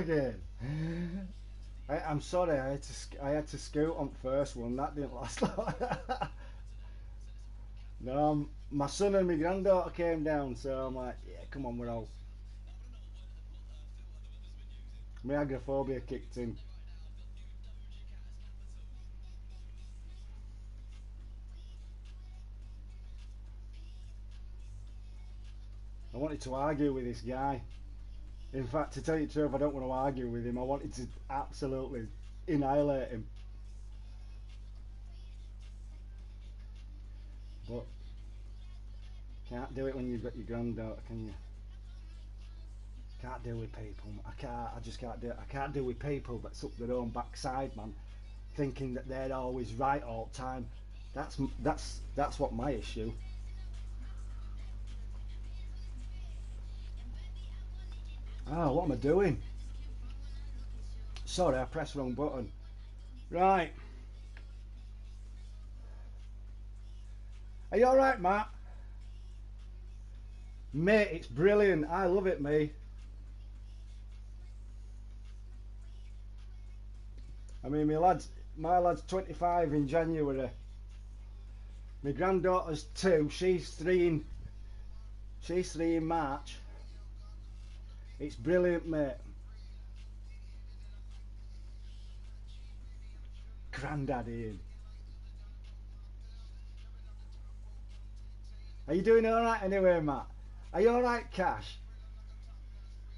again. I'm sorry, I had to scoot on the first one. That didn't last long. No, my son and my granddaughter came down, so I'm like, yeah, come on, we're all. My agoraphobia kicked in. I wanted to argue with this guy. In fact, to tell you the truth, I don't want to argue with him. I wanted to absolutely annihilate him. But can't do it when you've got your granddaughter, can you? Can't deal with people. I just can't do it. I can't deal with people that's up their own backside, man. Thinking that they're always right all the time. That's what my issue. Oh, what am I doing? Sorry, I pressed the wrong button. Right. Are you alright, Matt? Mate, it's brilliant. I love it, mate. I mean, my lad's 25 in January. My granddaughter's 2. She's 3 in March. It's brilliant, mate. Grandad Ian. Are you doing alright anyway, Matt? Are you alright, Cash?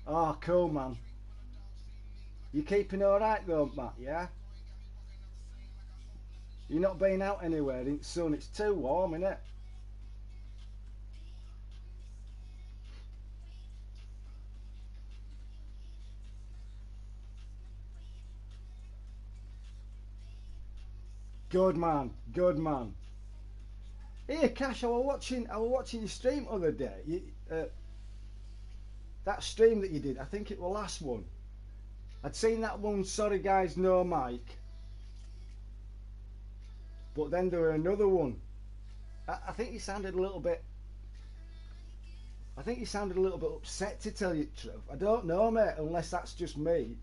Oh, cool, man. You keeping alright though, Matt, yeah? You're not being out anywhere in the sun. It's too warm, isn't it? Good man, good man. Here, Cash, I was watching your stream the other day. That stream that you did, I think it was the last one. I'd seen that one, sorry guys, no mic. But then there were another one. I think you sounded a little bit. I think you sounded a little bit upset, to tell you the truth. I don't know, mate, unless that's just me.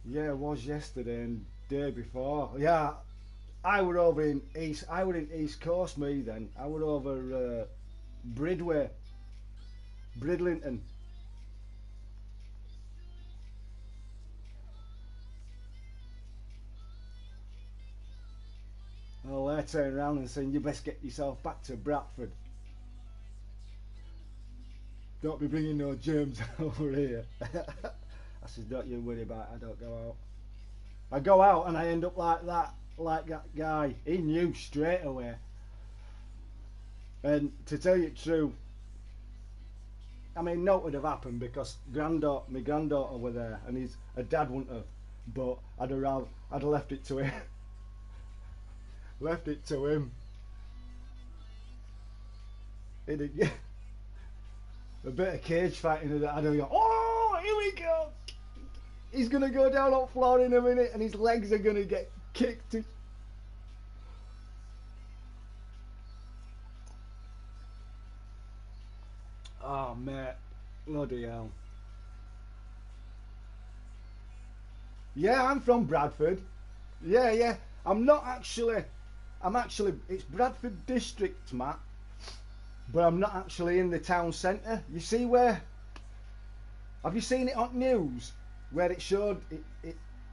Yeah, it was yesterday and day before. Yeah, I were over in East Coast, me then. I were over Bridway, Bridlington. Oh, they're turning around and saying, you best get yourself back to Bradford. Don't be bringing no germs over here. I said, don't you worry about it, I don't go out. I go out and I end up like that guy. He knew straight away. And to tell you the truth, I mean, no, it would have happened because my granddaughter were there and her dad wouldn't have. But I'd have left it to him. Left it to him. He'd get a bit of cage fighting and I'd go, oh, here we go. He's going to go down on the floor in a minute and his legs are going to get kicked. Oh, mate. Bloody hell. Yeah, I'm from Bradford. Yeah, yeah. I'm actually, it's Bradford district, Matt. But I'm not actually in the town centre. You see where? Have you seen it on news? Where it showed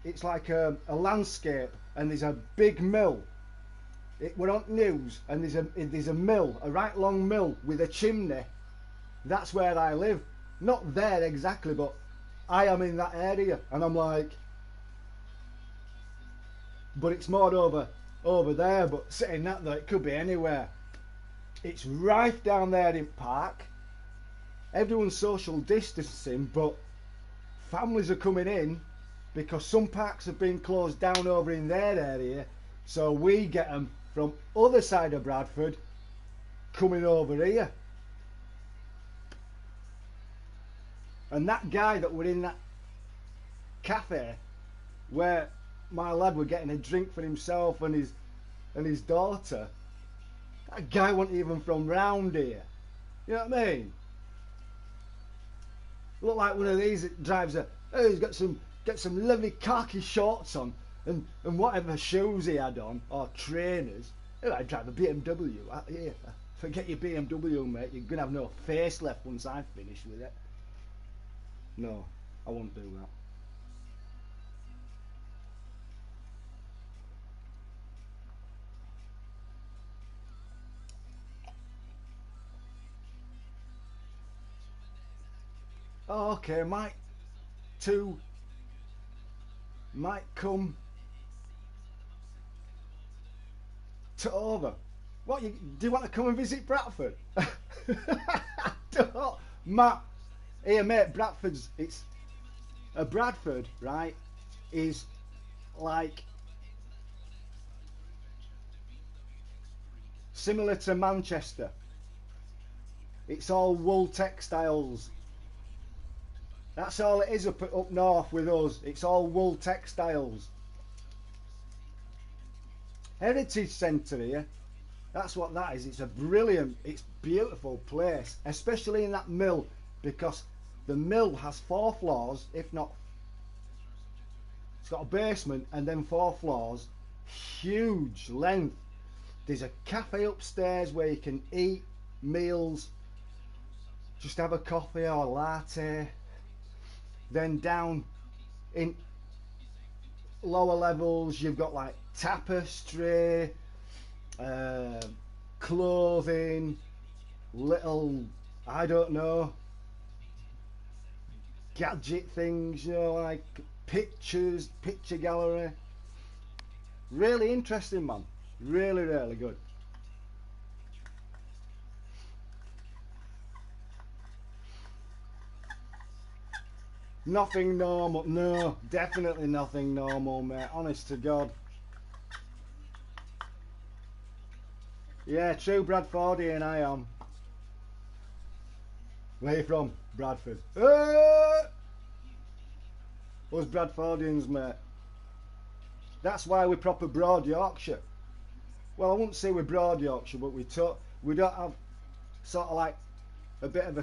it's like a landscape and there's a big mill. We're on news and there's a mill, a right long mill with a chimney. That's where I live. Not there exactly, but I am in that area, and I'm like, but it's more over there. But saying that though, it could be anywhere. It's rife down there in park. Everyone's social distancing, but families are coming in because some parks have been closed down over in their area, so we get them from other side of Bradford coming over here. And that guy that were in that cafe where my lad were getting a drink for himself and his daughter, that guy wasn't even from round here. You know what I mean? Look like one of these that drives a. Oh, he's got some lovely khaki shorts on and whatever shoes he had on or trainers. Oh, I drive a BMW. Yeah, forget your BMW, mate. You're gonna have no face left once I finish with it. No, I won't do that. Oh, okay, two might come to over. What do you want to come and visit Bradford? Don't, Matt. Here, mate. Bradford, right? Is like similar to Manchester. It's all wool textiles. That's all it is up north with us. It's all wool textiles. Heritage Centre here. That's what that is. It's a brilliant, it's beautiful place, especially in that mill, because the mill has 4 floors, if not, it's got a basement and then 4 floors, huge length. There's a cafe upstairs where you can eat meals, just have a coffee or a latte. Then down in lower levels, you've got like tapestry, clothing, little, I don't know, gadget things, you know, like pictures, picture gallery. Really interesting, man. Really, really good. Nothing normal. No, definitely nothing normal, mate. Honest to God. Yeah, true Bradfordian I am. Where you from? Bradford. Us Bradfordians, mate. That's why we're proper Broad Yorkshire. Well, I wouldn't say we're Broad Yorkshire, but we don't have sort of like a bit of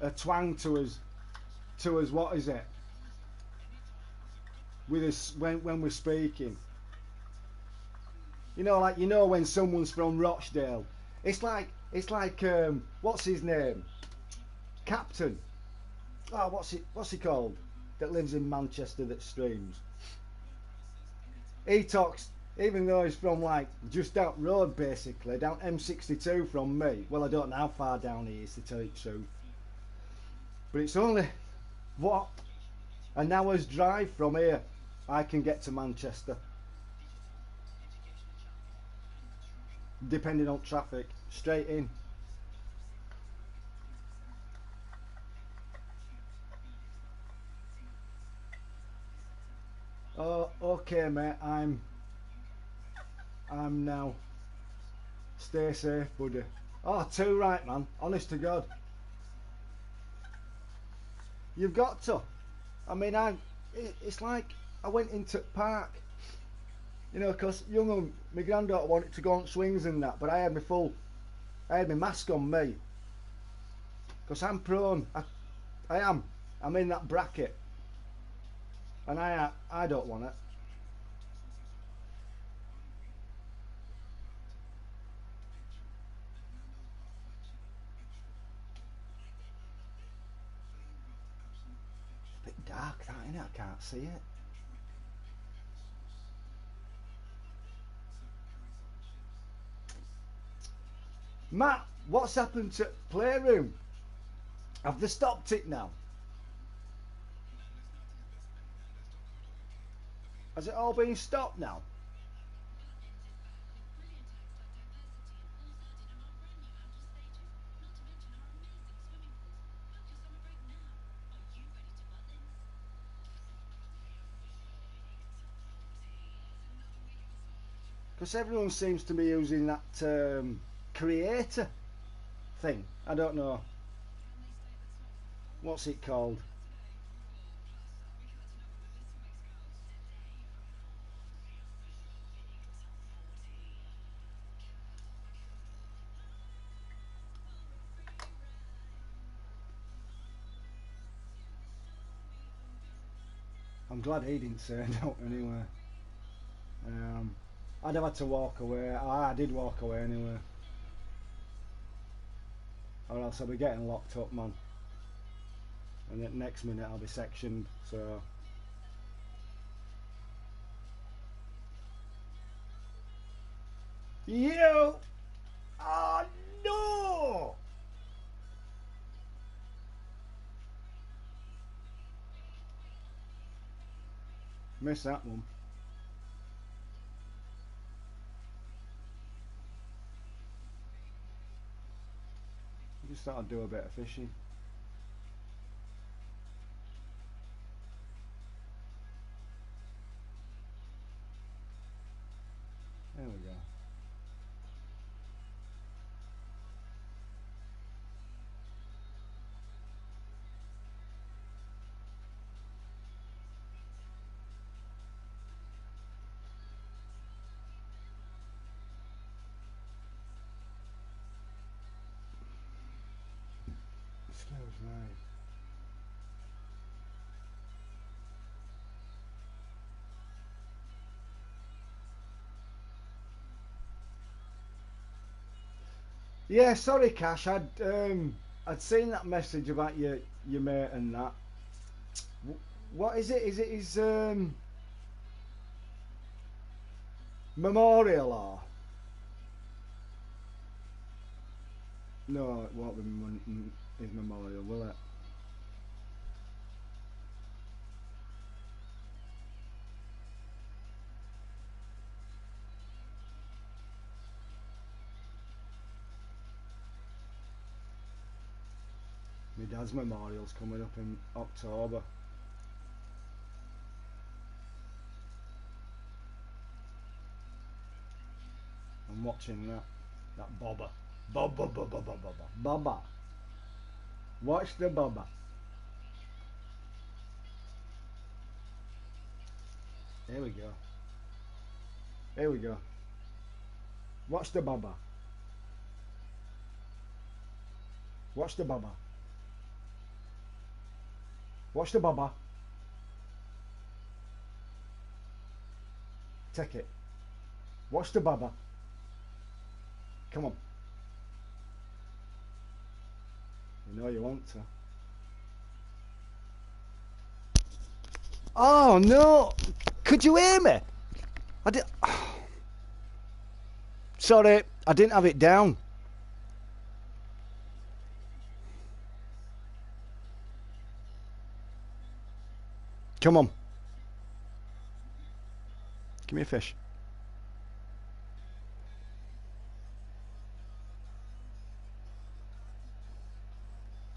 a twang to us. What is it? With us when we're speaking. You know, like when someone's from Rochdale. It's like what's his name? Captain. Oh, what's he called? That lives in Manchester that streams. He talks, even though he's from like just down road basically, down M62 from me. Well, I don't know how far down he is to tell you the truth. But it's only what an hour's drive from here I can get to Manchester. Depending on traffic, straight in. Oh, okay, mate. I'm now. Stay safe, buddy. Oh, too right, man. Honest to God. You've got to. I mean, it's like I went into park, you know, because my granddaughter wanted to go on swings and that, but I had my mask on me, because I'm prone. I am. I'm in that bracket, and I don't want it. It's a bit dark, that, innit? I can't see it. Matt, what's happened to Playroom? Have they stopped it now? Has it all been stopped now? Because everyone seems to be using that creator thing. I don't know. What's it called? I'm glad he didn't say no anyway. I'd have had to walk away. I did walk away anyway. Or else I'll be getting locked up, man. And the next minute I'll be sectioned, so... You! Oh no! Missed that one. I just thought I'd do a bit of fishing. There we go. Excuse me. Yeah, sorry, Cash. I'd seen that message about your mate and that. What is it? Is it his memorial or? No, it won't be his memorial, will it? My dad's memorial's coming up in October. I'm watching that bobber. Bobber, bobber, bobber, bobber. Watch the bobber. Here we go. Here we go. Watch the bobber. Watch the bobber. Watch the bobber. Take it. Watch the bobber. Come on. You know you want to. Oh no! Could you hear me? I did. Sorry, I didn't have it down. Come on. Give me a fish.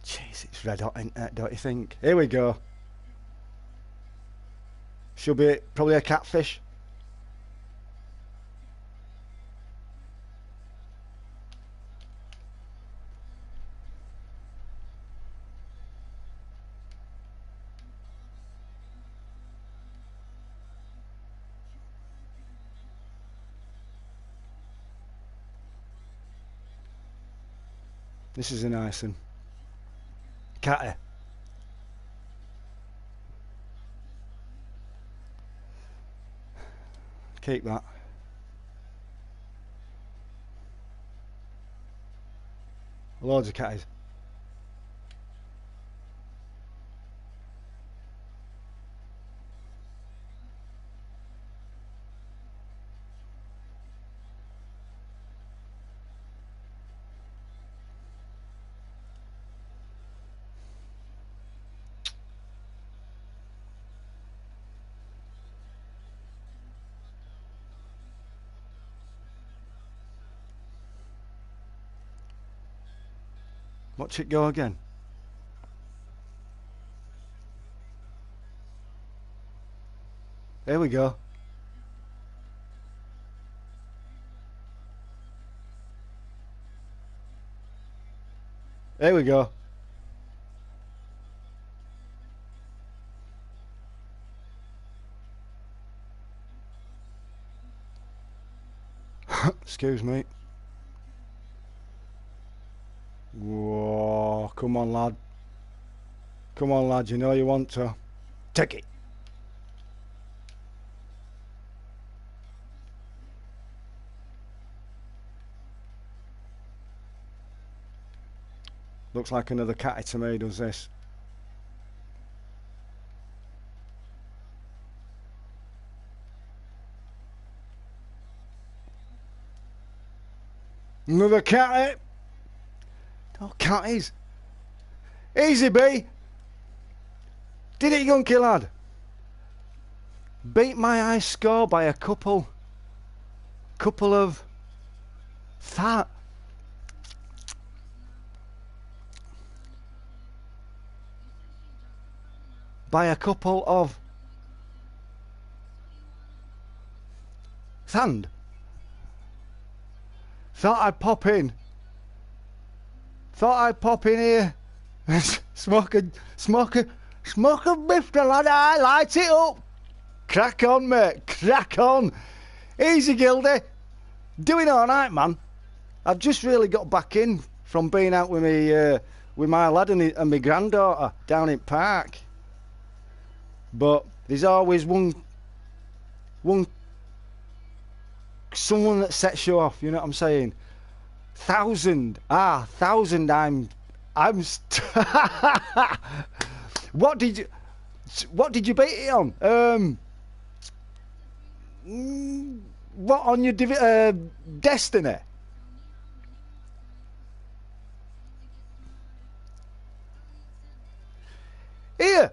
Jeez, it's red hot, don't you think? Here we go. Should be probably a catfish. This is a nice one. Catty. Keep that. Loads of catties. Watch it go again. There we go. There we go. Excuse me. Whoa, come on, lad. Come on, lad, you know you want to. Take it. Looks like another catty to me, does this? Another catty. Oh, catties. Easy, B. Did it, Yunky lad? Beat my high score by a couple of fat. By a couple of sand. Thought I'd pop in here. smoke a bifter, lad. I light it up. Crack on, mate. Crack on. Easy, Gildy. Doing all right, man. I've just really got back in from being out with me, with my lad and my granddaughter down in Park. But there's always someone that sets you off. You know what I'm saying? 1,000. 1,000. What did you beat it on? What on your Destiny? Here,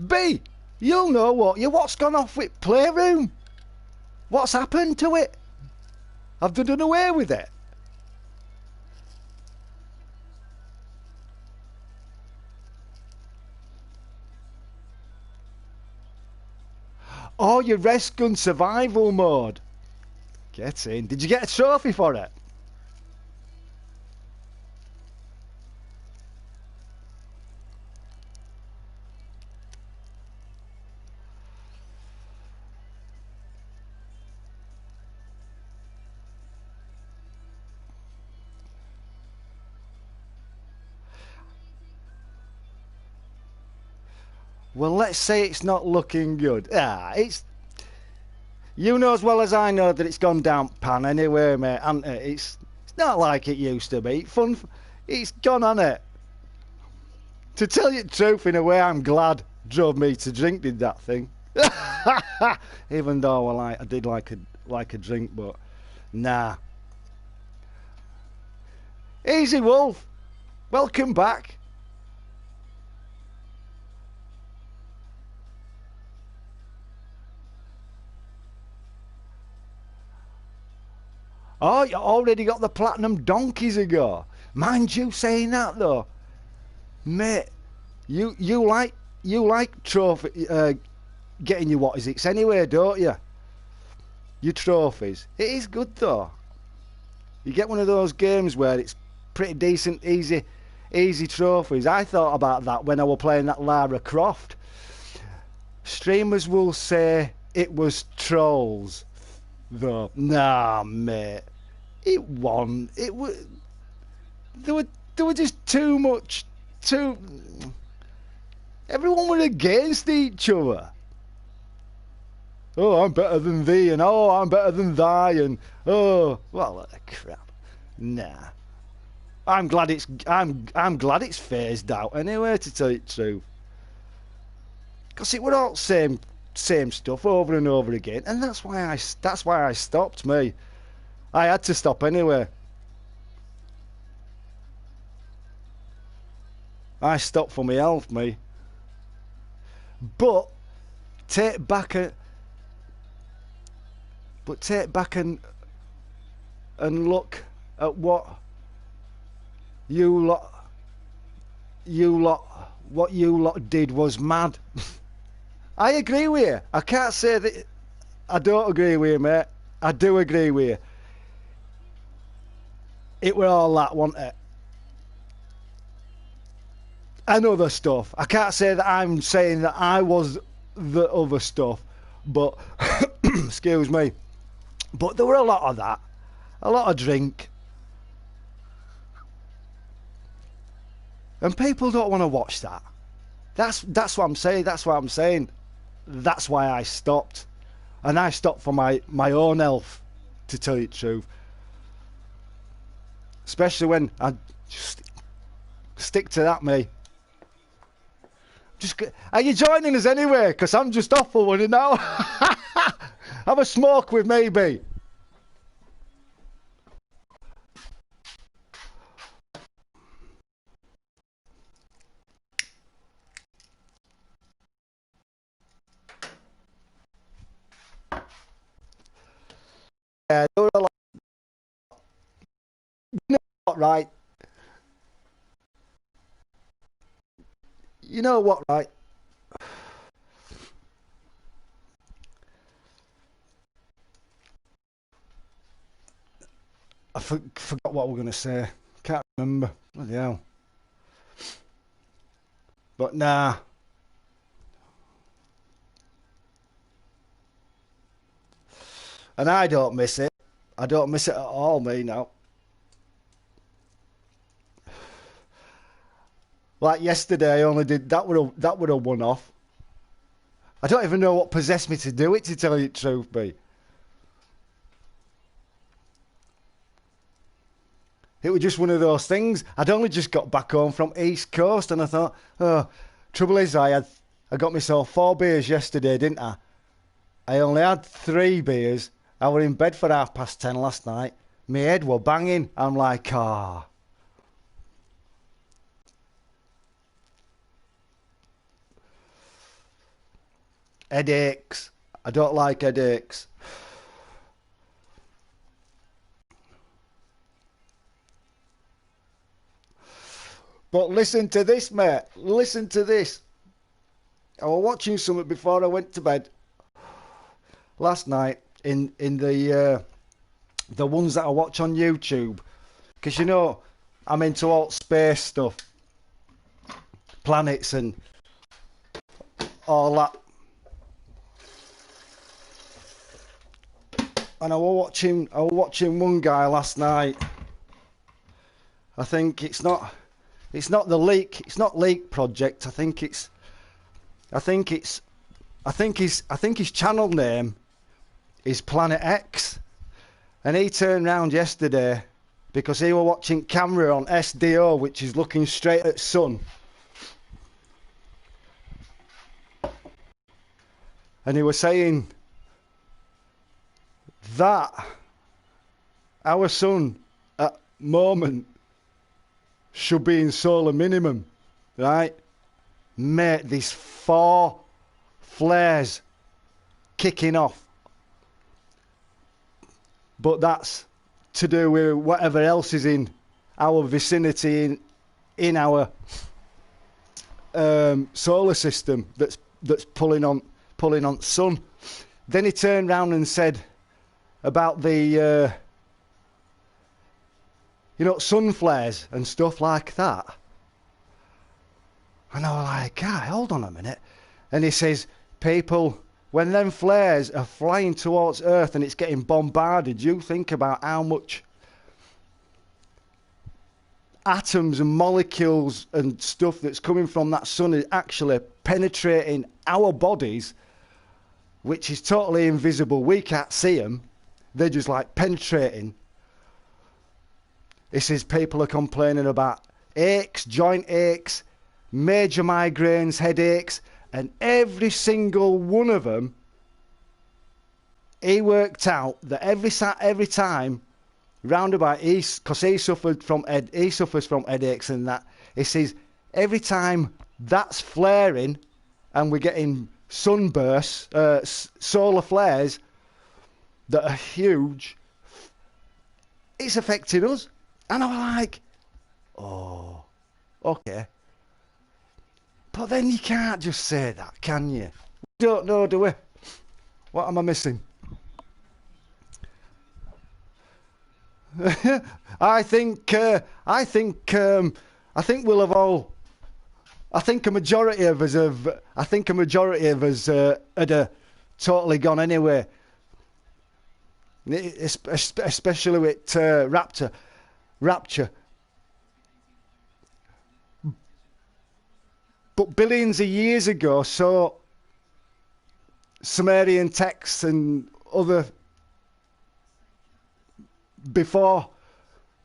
B, you'll know what's gone off with Playroom. What's happened to it? Have they done away with it? Oh, your rest gun survival mode. Get in. Did you get a trophy for it? Well, let's say it's not looking good. It's... You know as well as I know that it's gone down pan anyway, mate, hasn't it? It's not like it used to be. It's gone on it. To tell you the truth, in a way, I'm glad drove me to drink did that thing. Even though I did like a drink, but nah. Easy, Wolf. Welcome back. Oh, you already got the platinum donkeys ago. Mind you saying that though, mate. You like trophy getting your what is it anyway, don't you? Your trophies. It is good though. You get one of those games where it's pretty decent, easy trophies. I thought about that when I was playing that Lara Croft. Streamers will say it was trolls. Though, nah, mate, it won. It was there were just too much. Everyone were against each other. Oh, I'm better than thee, and oh, I'm better than thy, and oh, well, crap. Nah, I'm glad it's phased out anyway. To tell you the truth, because it were all same stuff over and over again, and that's why I stopped. Me, I had to stop anyway. I stopped for my health, me. But take back and look at what you lot did was mad. I agree with you. I can't say that I don't agree with you, mate. I do agree with you. It were all that, wasn't it? And other stuff. I can't say that I'm saying that I was the other stuff, but excuse me. But there were a lot of that. A lot of drink. And people don't want to watch that. That's what I'm saying. That's what I'm saying. That's why I stopped. And I stopped for my own health, to tell you the truth. Especially when I just Stick to that, me. Are you joining us anyway? Because I'm just off for one now. Have a smoke with me, B. Yeah, you know what, right? You know what, right? I forgot what we were going to say. Can't remember. Bloody hell. But nah. And I don't miss it. I don't miss it at all, me, now. Like yesterday, I only did that. Would have won off. I don't even know what possessed me to do it. To tell you the truth, B. It was just one of those things. I'd only just got back home from East Coast, and I thought, oh, trouble is, I got myself 4 beers yesterday, didn't I? I only had 3 beers. I was in bed for 10:30 last night. My head were banging. I'm like, ah. Headaches. I don't like headaches. But listen to this, mate. Listen to this. I was watching something before I went to bed last night in the ones that I watch on YouTube, because you know I'm into all space stuff, planets and all that. And I was watching one guy last night. I think it's not the leak. It's not Leak Project. I think his channel name is Planet.X, and he turned round yesterday because he was watching camera on SDO, which is looking straight at sun, and he was saying that our sun at moment should be in solar minimum, right? Mate, there's 4 flares kicking off, but that's to do with whatever else is in our vicinity in our solar system that's pulling on sun. Then he turned round and said about the sun flares and stuff like that. And I was like, ah, hold on a minute. And he says, people, when them flares are flying towards Earth and it's getting bombarded, you think about how much atoms and molecules and stuff that's coming from that sun is actually penetrating our bodies, which is totally invisible. We can't see them. They're just like penetrating. He says people are complaining about aches, joint aches, major migraines, headaches, and every single one of them, he worked out that every time roundabout, because he suffers from headaches and that, he says every time that's flaring and we're getting sunbursts, solar flares that are huge, it's affecting us. And I'm like, oh, okay. But then you can't just say that, can you? We don't know, do we? What am I missing? I think we'll have all. I think a majority of us had totally gone anyway. Especially with Rapture. But billions of years ago, so Sumerian texts and other before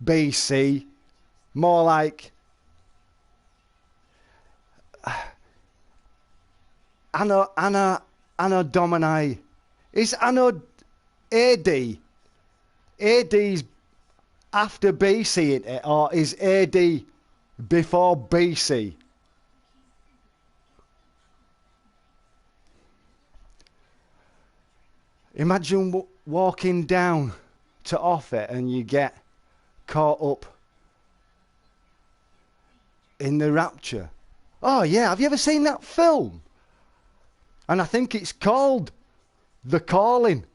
BC, more like Anno Domini. Is Anno AD? AD's after BC, isn't it? Or is AD before BC? Imagine walking down to Offa and you get caught up in the rapture. Oh yeah, have you ever seen that film? And I think it's called The Calling.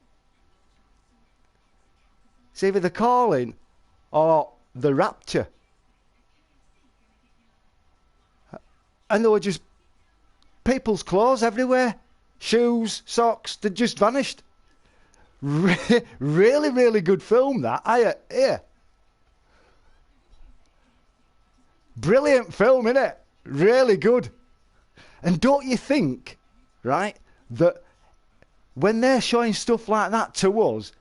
It's either The Calling or The Rapture. And there were just people's clothes everywhere. Shoes, socks, they just vanished. Really, really good film, that. Yeah. Brilliant film, innit? Really good. And don't you think, right, that when they're showing stuff like that to us,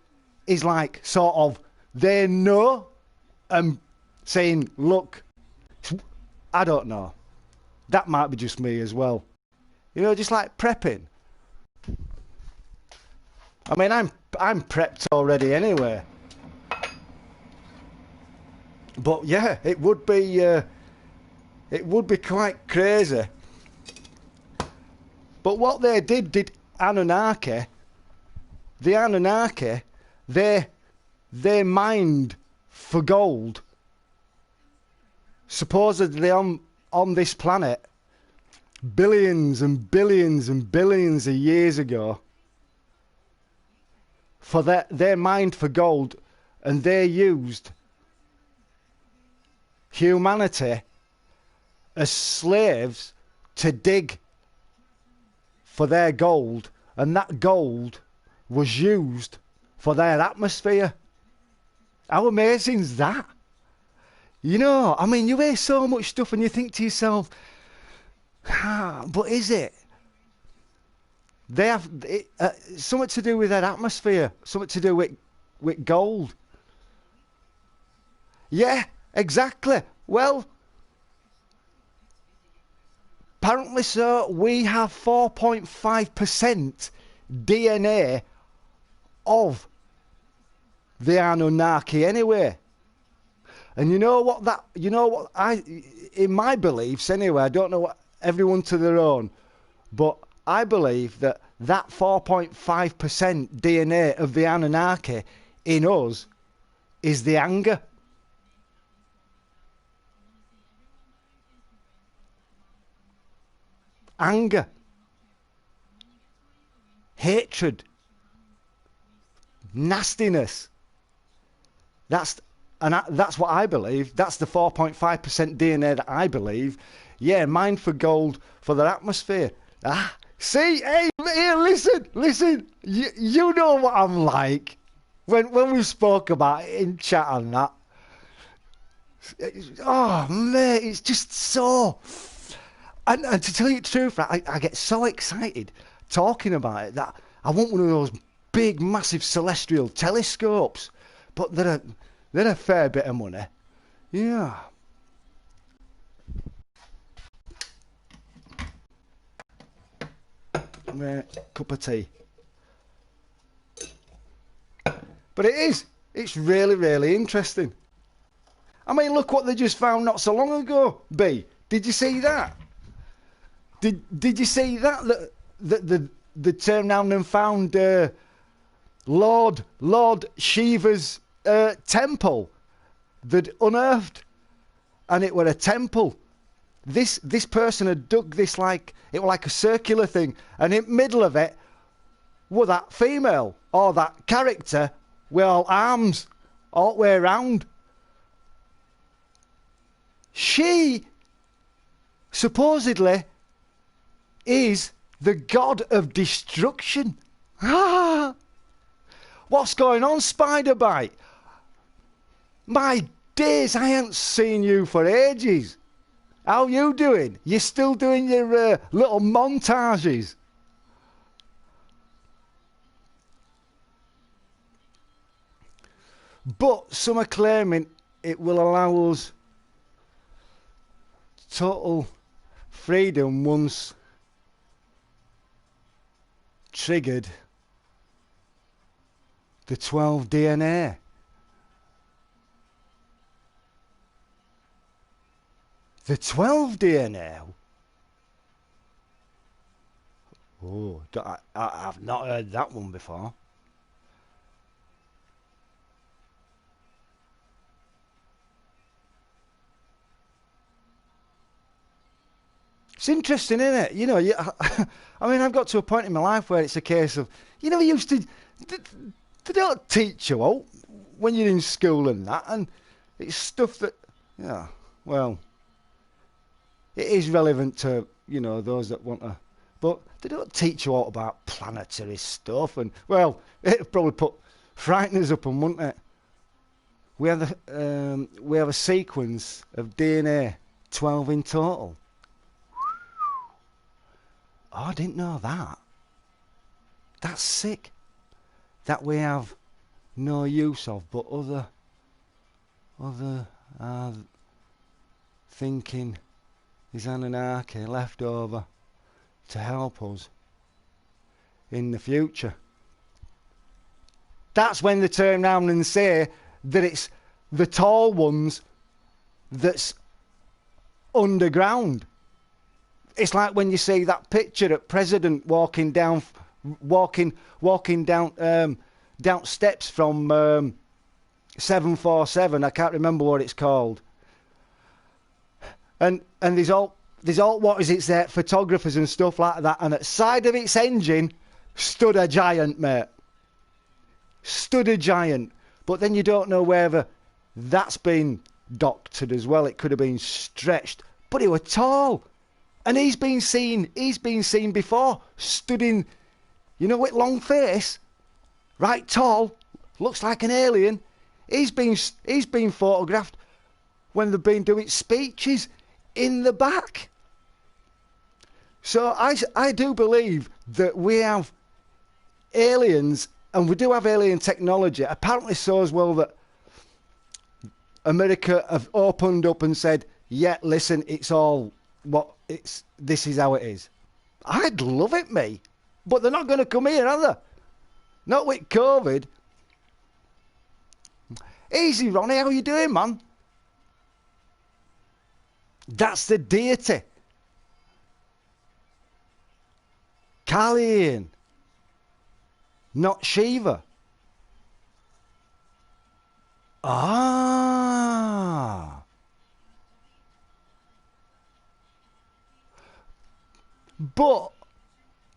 is like sort of they know and saying, look, I don't know. That might be just me as well. You know, just like prepping. I mean, I'm prepped already anyway. But yeah, it would be quite crazy. But what they did Anunnaki, the Anunnaki, they mined for gold. Supposedly on this planet, billions and billions and billions of years ago. For they mined for gold, and they used humanity as slaves to dig for their gold, and that gold was used for their atmosphere. How amazing is that? You know, I mean, you hear so much stuff and you think to yourself, but is it? They have something to do with their atmosphere, something to do with gold. Yeah, exactly. Well, apparently so, we have 4.5% DNA of the Anunnaki anyway. And you know what in my beliefs anyway, I don't know what, everyone to their own, but I believe that 4.5% DNA of the Anunnaki in us is the anger. Anger. Hatred. Nastiness. That's what I believe. That's the 4.5% DNA that I believe. Yeah, mine for gold for their atmosphere. See, hey, here, listen. You know what I'm like. When we spoke about it in chat and that. Oh, mate, it's just so... And to tell you the truth, I get so excited talking about it that I want one of those big, massive celestial telescopes. But they're a fair bit of money. Yeah. Cup of tea. But it's really, really interesting. I mean, look what they just found not so long ago, B. Did you see that? Did you see that the turned round and found Lord Shiva's temple that unearthed, and it were a temple. This person had dug this like it was like a circular thing, and in the middle of it were that female or that character with all arms all the way around. She supposedly is the god of destruction. What's going on, Spiderbite? My days, I ain't seen you for ages. How you doing? You still doing your little montages? But some are claiming it will allow us total freedom once triggered the 12 DNA. The 12 DNA? Oh, I've not heard that one before. It's interesting, isn't it? You know, I mean, I've got to a point in my life where it's a case of, you know, they don't teach you out when you're in school and that, and it's stuff that, yeah, well, it is relevant to, you know, those that want to, but they don't teach you out about planetary stuff, and, well, it'll probably put frighteners up on, wouldn't it? We have a sequence of DNA, 12 in total. Oh, I didn't know that. That's sick. That we have no use of, but other thinking is Anunnaki left over to help us in the future. That's when they turn round and say that it's the tall ones that's underground. It's like when you see that picture of President walking down down steps from 747. I can't remember what it's called. And there's all what is it there, photographers and stuff like that. And at the side of its engine stood a giant, mate. Stood a giant. But then you don't know whether that's been doctored as well. It could have been stretched, but it was tall. And he's been seen before, stood in, you know, with long face, right tall, looks like an alien. He's been photographed when they've been doing speeches in the back. So I do believe that we have aliens, and we do have alien technology. Apparently so as well that America have opened up and said, yeah, listen, it's all this is how it is. I'd love it, me. But they're not going to come here, are they? Not with COVID. Easy, Ronnie, how you doing, man? That's the deity. Kalian. Not Shiva. Ah. But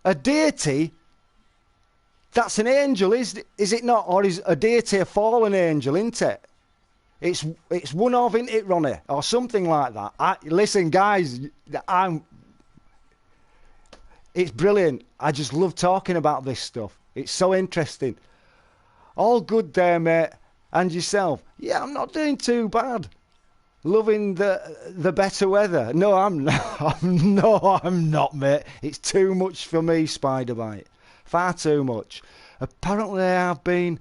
a deity, that's an angel, is it not? Or is a deity a fallen angel, isn't it? It's one of, isn't it, Ronnie? Or something like that. Listen, guys, it's brilliant. I just love talking about this stuff. It's so interesting. All good there, mate. And yourself? Yeah, I'm not doing too bad. Loving the better weather. No, I'm not. No, I'm not, mate. It's too much for me, Spiderbite. Far too much. Apparently there have been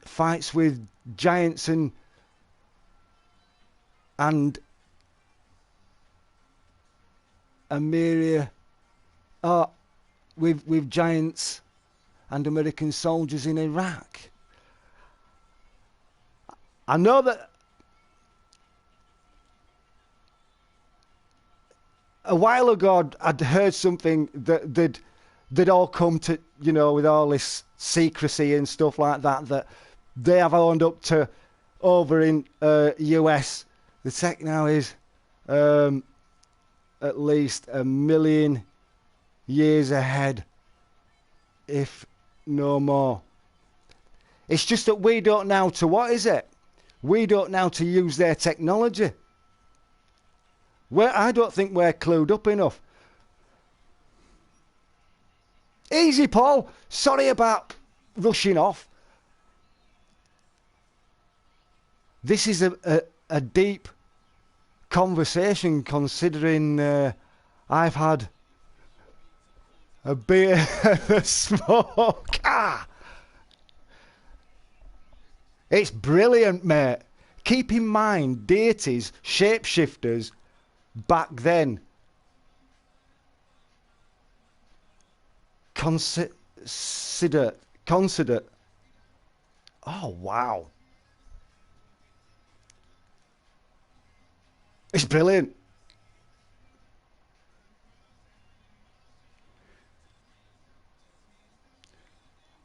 fights with giants and Ameria, with giants and American soldiers in Iraq. I know that a while ago I'd heard something that they'd all come to, you know, with all this secrecy and stuff like that, that they have owned up to over in US. The tech now is at least 1 million years ahead, if no more. It's just that we don't know how to, what is it? We don't know how to use their technology. I don't think we're clued up enough. Easy, Paul. Sorry about rushing off. This is a deep conversation, considering I've had a beer and a smoke. It's brilliant, mate. Keep in mind, deities, shapeshifters, back then consider. Oh wow, it's brilliant.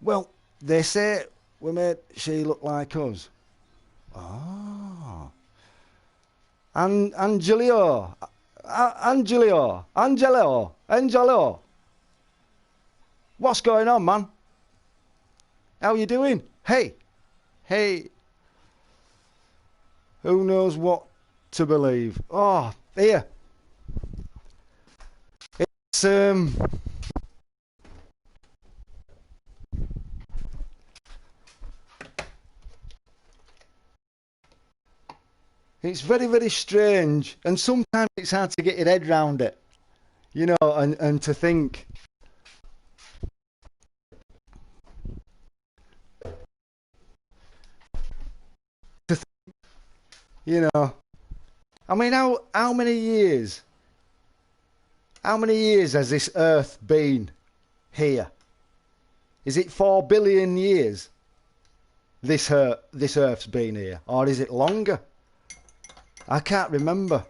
Well, they say we made she look like us. Oh, and Angelo. What's going on, man? How you doing? Hey. Who knows what to believe? Oh, here. It's it's very, very strange, and sometimes it's hard to get your head round it, you know, and to think. You know, I mean, how many years? How many years has this Earth been here? Is it 4 billion years? This Earth's been here, or is it longer? I can't remember.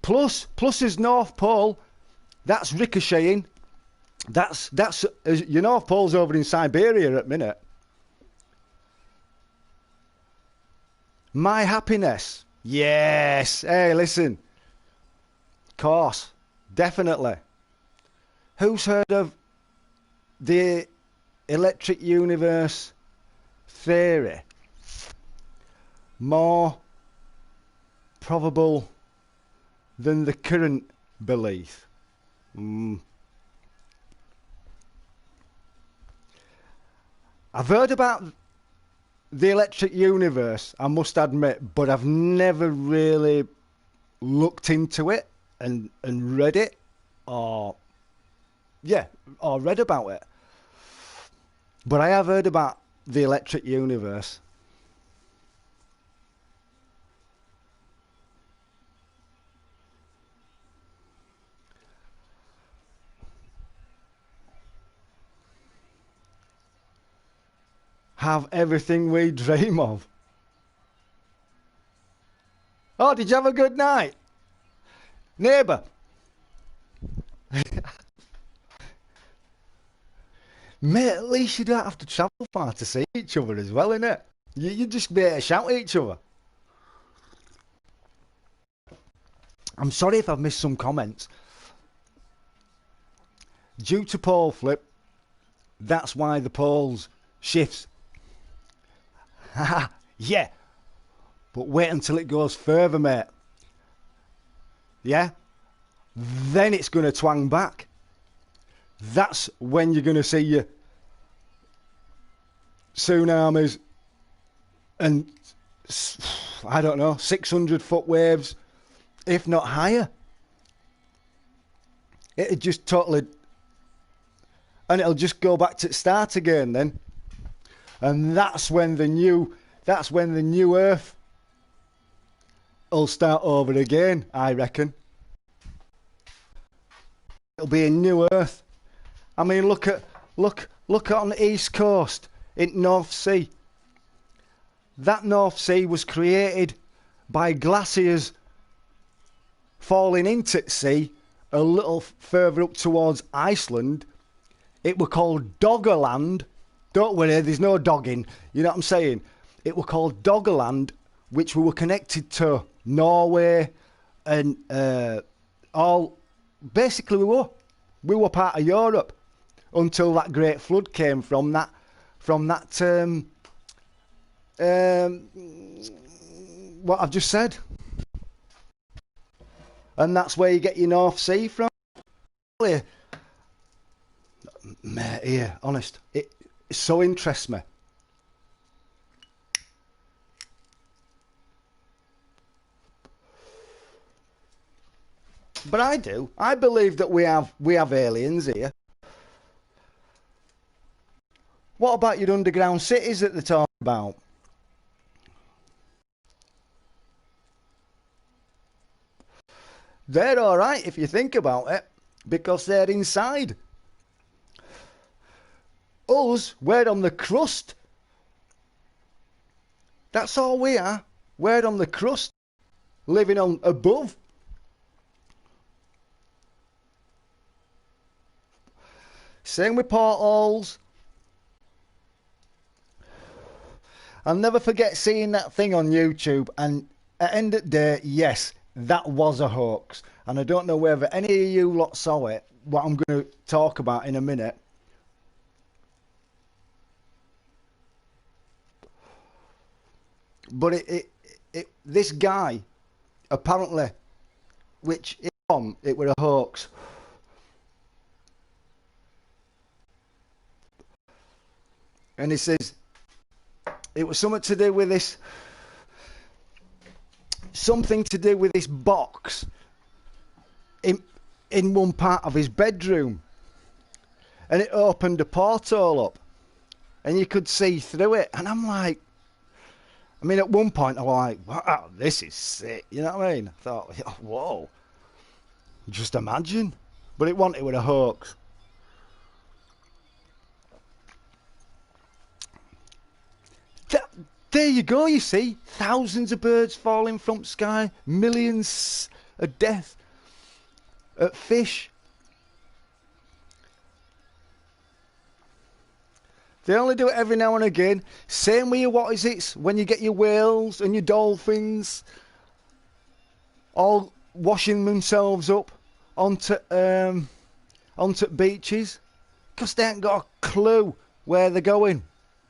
Plus is North Pole. That's ricocheting. That's your North Pole's over in Siberia at the minute. My happiness. Yes. Hey, listen. Course. Definitely. Who's heard of the electric universe theory? More probable than the current belief. I've heard about the electric universe, I must admit, but I've never really looked into it and read it or read about it. But I have heard about the electric universe. Have everything we dream of. Oh, did you have a good night? Neighbour. Mate, at least you don't have to travel far to see each other as well, innit? You just be able to shout at each other. I'm sorry if I've missed some comments. Due to pole flip, that's why the poles shifts. Yeah, but wait until it goes further, mate. Yeah? Then it's going to twang back. That's when you're going to see your tsunamis and, I don't know, 600-foot waves, if not higher. It'll just totally... And it'll just go back to the start again then. And that's when the new Earth will start over again, I reckon. It'll be a new Earth. I mean, look on the East Coast in North Sea. That North Sea was created by glaciers falling into the sea a little further up towards Iceland. It were called Doggerland. Don't worry, there's no dogging. You know what I'm saying? It were called Doggerland, which we were connected to Norway and all. Basically, we were part of Europe until that great flood came from that what I've just said, and that's where you get your North Sea from. Mate, yeah, honest, it so interests me. But I do. I believe that we have aliens here. What about your underground cities that they're talking about? they're all right if you think about it, because they're inside. Us, we're on the crust. That's all we are. We're on the crust, living on above. Same with portholes. I'll never forget seeing that thing on YouTube, and at the end of the day, yes, that was a hoax. And I don't know whether any of you lot saw it, what I'm going to talk about in a minute. But this guy, apparently, which it were a hoax. And he says it was something to do with this box in one part of his bedroom, and it opened a porthole up and you could see through it. And I'm like, I mean, at one point I was like, wow, this is sick, you know what I mean? I thought, whoa, just imagine. But it was a hoax. There you go, you see. Thousands of birds falling from the sky. Millions of death. Fish. They only do it every now and again. Same with your, what is it, when you get your whales and your dolphins all washing themselves up onto beaches. Because they ain't got a clue where they're going.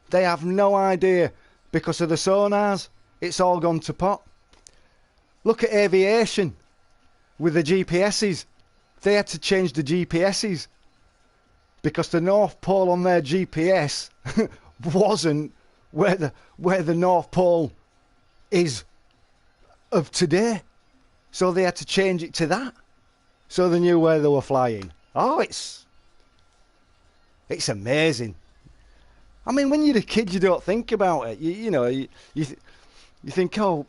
They have no idea. Because of the sonars, it's all gone to pot. Look at aviation with the GPSs. They had to change the GPSs because the North Pole on their GPS wasn't where the North Pole is of today. So they had to change it to that. So they knew where they were flying. Oh, it's amazing. I mean, when you're a kid, you don't think about it. You think, oh,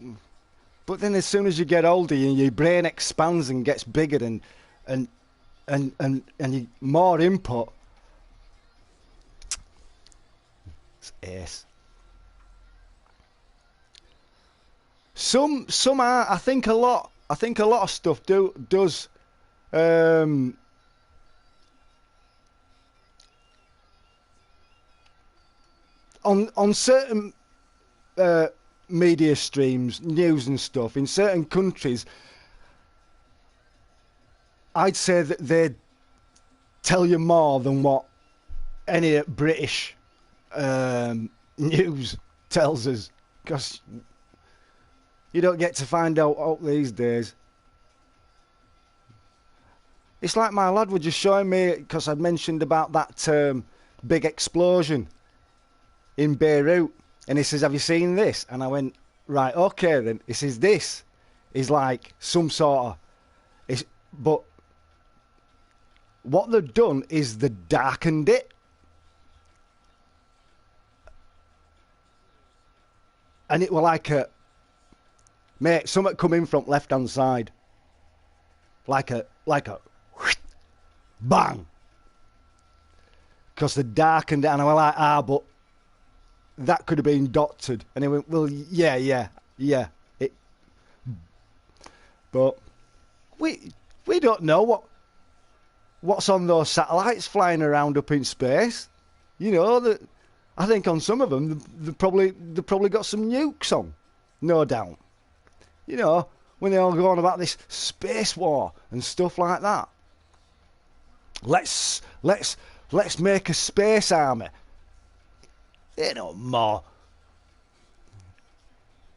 but then as soon as you get older, your brain expands and gets bigger, and you, more input. It's ace. Some are. I think a lot of stuff does. On certain media streams, news and stuff, in certain countries, I'd say that they tell you more than what any British news tells us, because you don't get to find out these days. It's like my lad was just showing me, because I'd mentioned about that big explosion in Beirut, and he says, have you seen this? And I went, right, okay then. He says, this is like some sort of, but what they've done is they darkened it, and it were like a, mate, something coming from left hand side, like a bang, because they darkened it. And I was like, but that could have been doctored. And he went, well, yeah. But we don't know what's on those satellites flying around up in space. You know, that I think on some of them they've probably got some nukes on, no doubt. You know, when they're all going about this space war and stuff like that. Let's make a space army. They know more.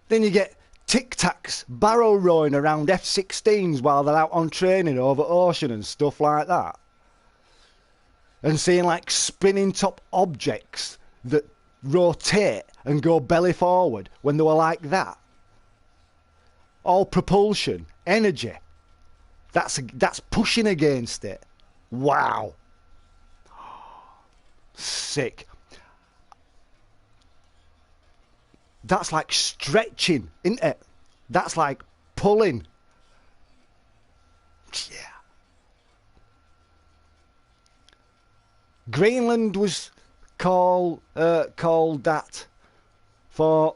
Then you get Tic Tacs barrow rowing around F-16s while they're out on training over ocean and stuff like that. And seeing like spinning top objects that rotate and go belly forward when they were like that. All propulsion, energy. That's pushing against it. Wow. Sick. That's like stretching, isn't it? That's like pulling. Greenland was called that for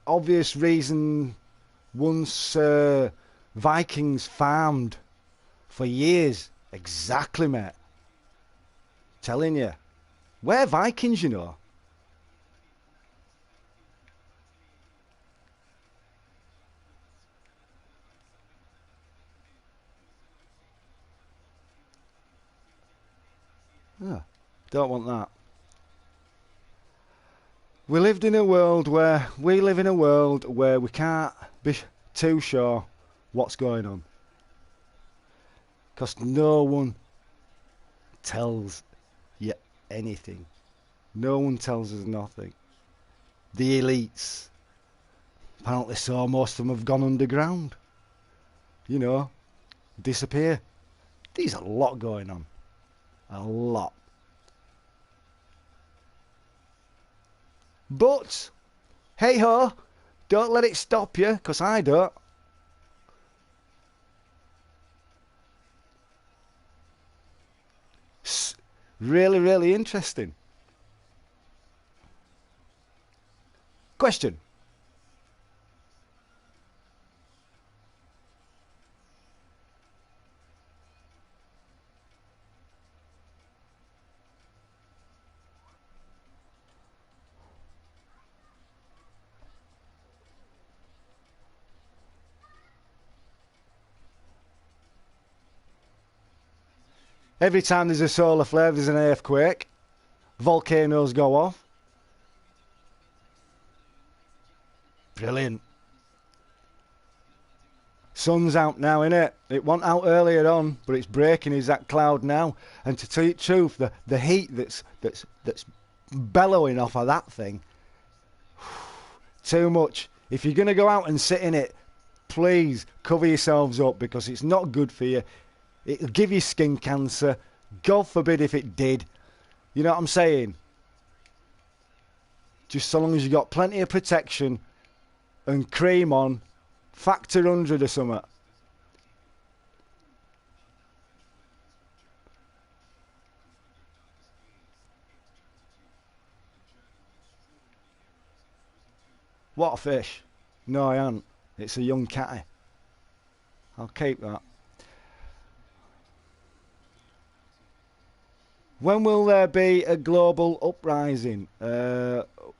obvious reason. Once Vikings farmed for years. Exactly, mate. Telling you. We're Vikings, you know. Yeah, don't want that. We live in a world where we can't be too sure what's going on. Because no one tells you anything. No one tells us nothing. The elites, apparently so, most of them have gone underground. You know, disappear. There's a lot going on. A lot. But, hey ho, don't let it stop you, because I don't. Really, really interesting. Question. Every time there's a solar flare, there's an earthquake. Volcanoes go off. Brilliant. Sun's out now, innit? It wasn't out earlier on, but it's breaking is that cloud now. And to tell you the truth, the heat that's bellowing off of that thing, too much. If you're going to go out and sit in it, please cover yourselves up, because it's not good for you. It'll give you skin cancer. God forbid if it did. You know what I'm saying? Just so long as you got plenty of protection and cream on, factor 100 or something. What a fish. No, I ain't. It's a young catty. I'll keep that. When will there be a global uprising?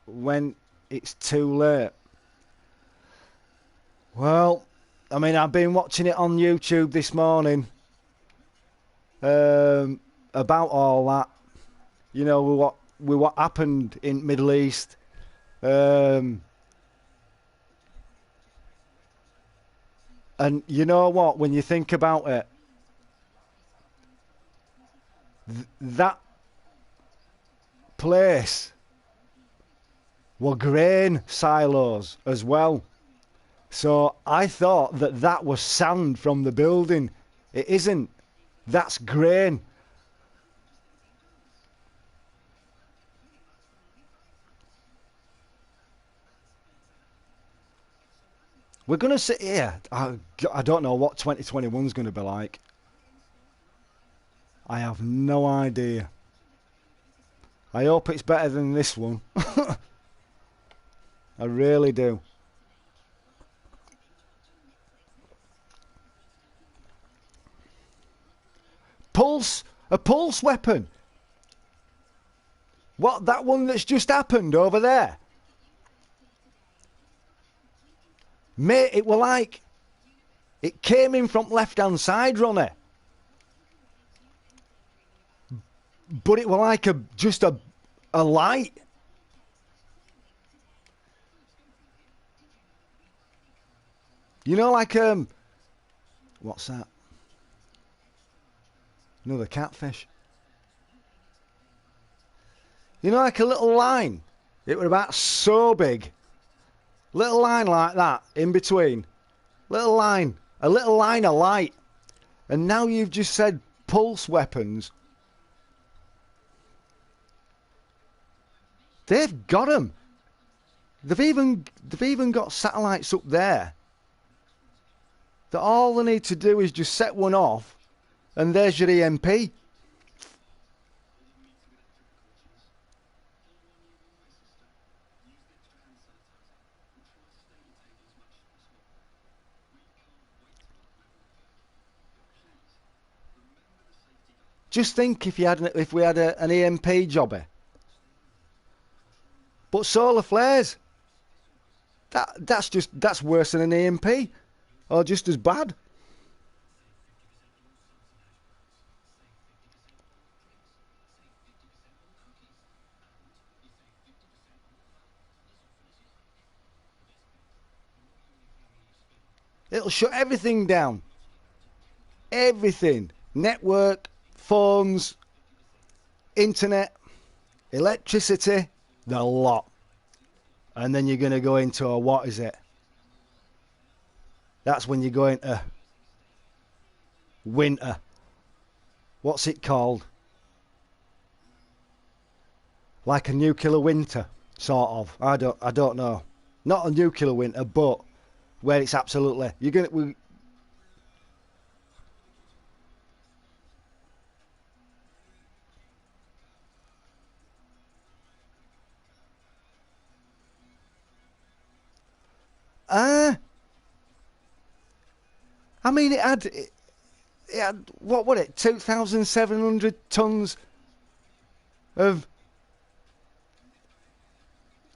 When it's too late. Well, I mean, I've been watching it on YouTube this morning about all that. You know, with what happened in Middle East. And you know what? When you think about it, that place were grain silos as well. So I thought that was sand from the building. It isn't. That's grain. We're going to sit here. I don't know what 2021 is going to be like. I have no idea. I hope it's better than this one. I really do. A pulse weapon. What, that one that's just happened over there? Mate, it were like, it came in from left-hand side, Ronnie. But it were like just a light. You know, like, what's that? Another catfish. You know, like a little line. It were about so big. Little line like that in between. Little line. A little line of light. And now you've just said pulse weapons. They've got them. They've even got satellites up there. That all they need to do is just set one off, and there's your EMP. Just think if we had an EMP jobby. But solar flares, that's worse than an EMP, or just as bad. It'll shut everything down. Everything. Network, phones, internet, electricity, the lot. And then you're going to go into a, what is it? That's when you go into winter. What's it called? Like a nuclear winter, sort of. I don't know. Not a nuclear winter, but where it's absolutely I mean, it had what was it? 2,700 tons of.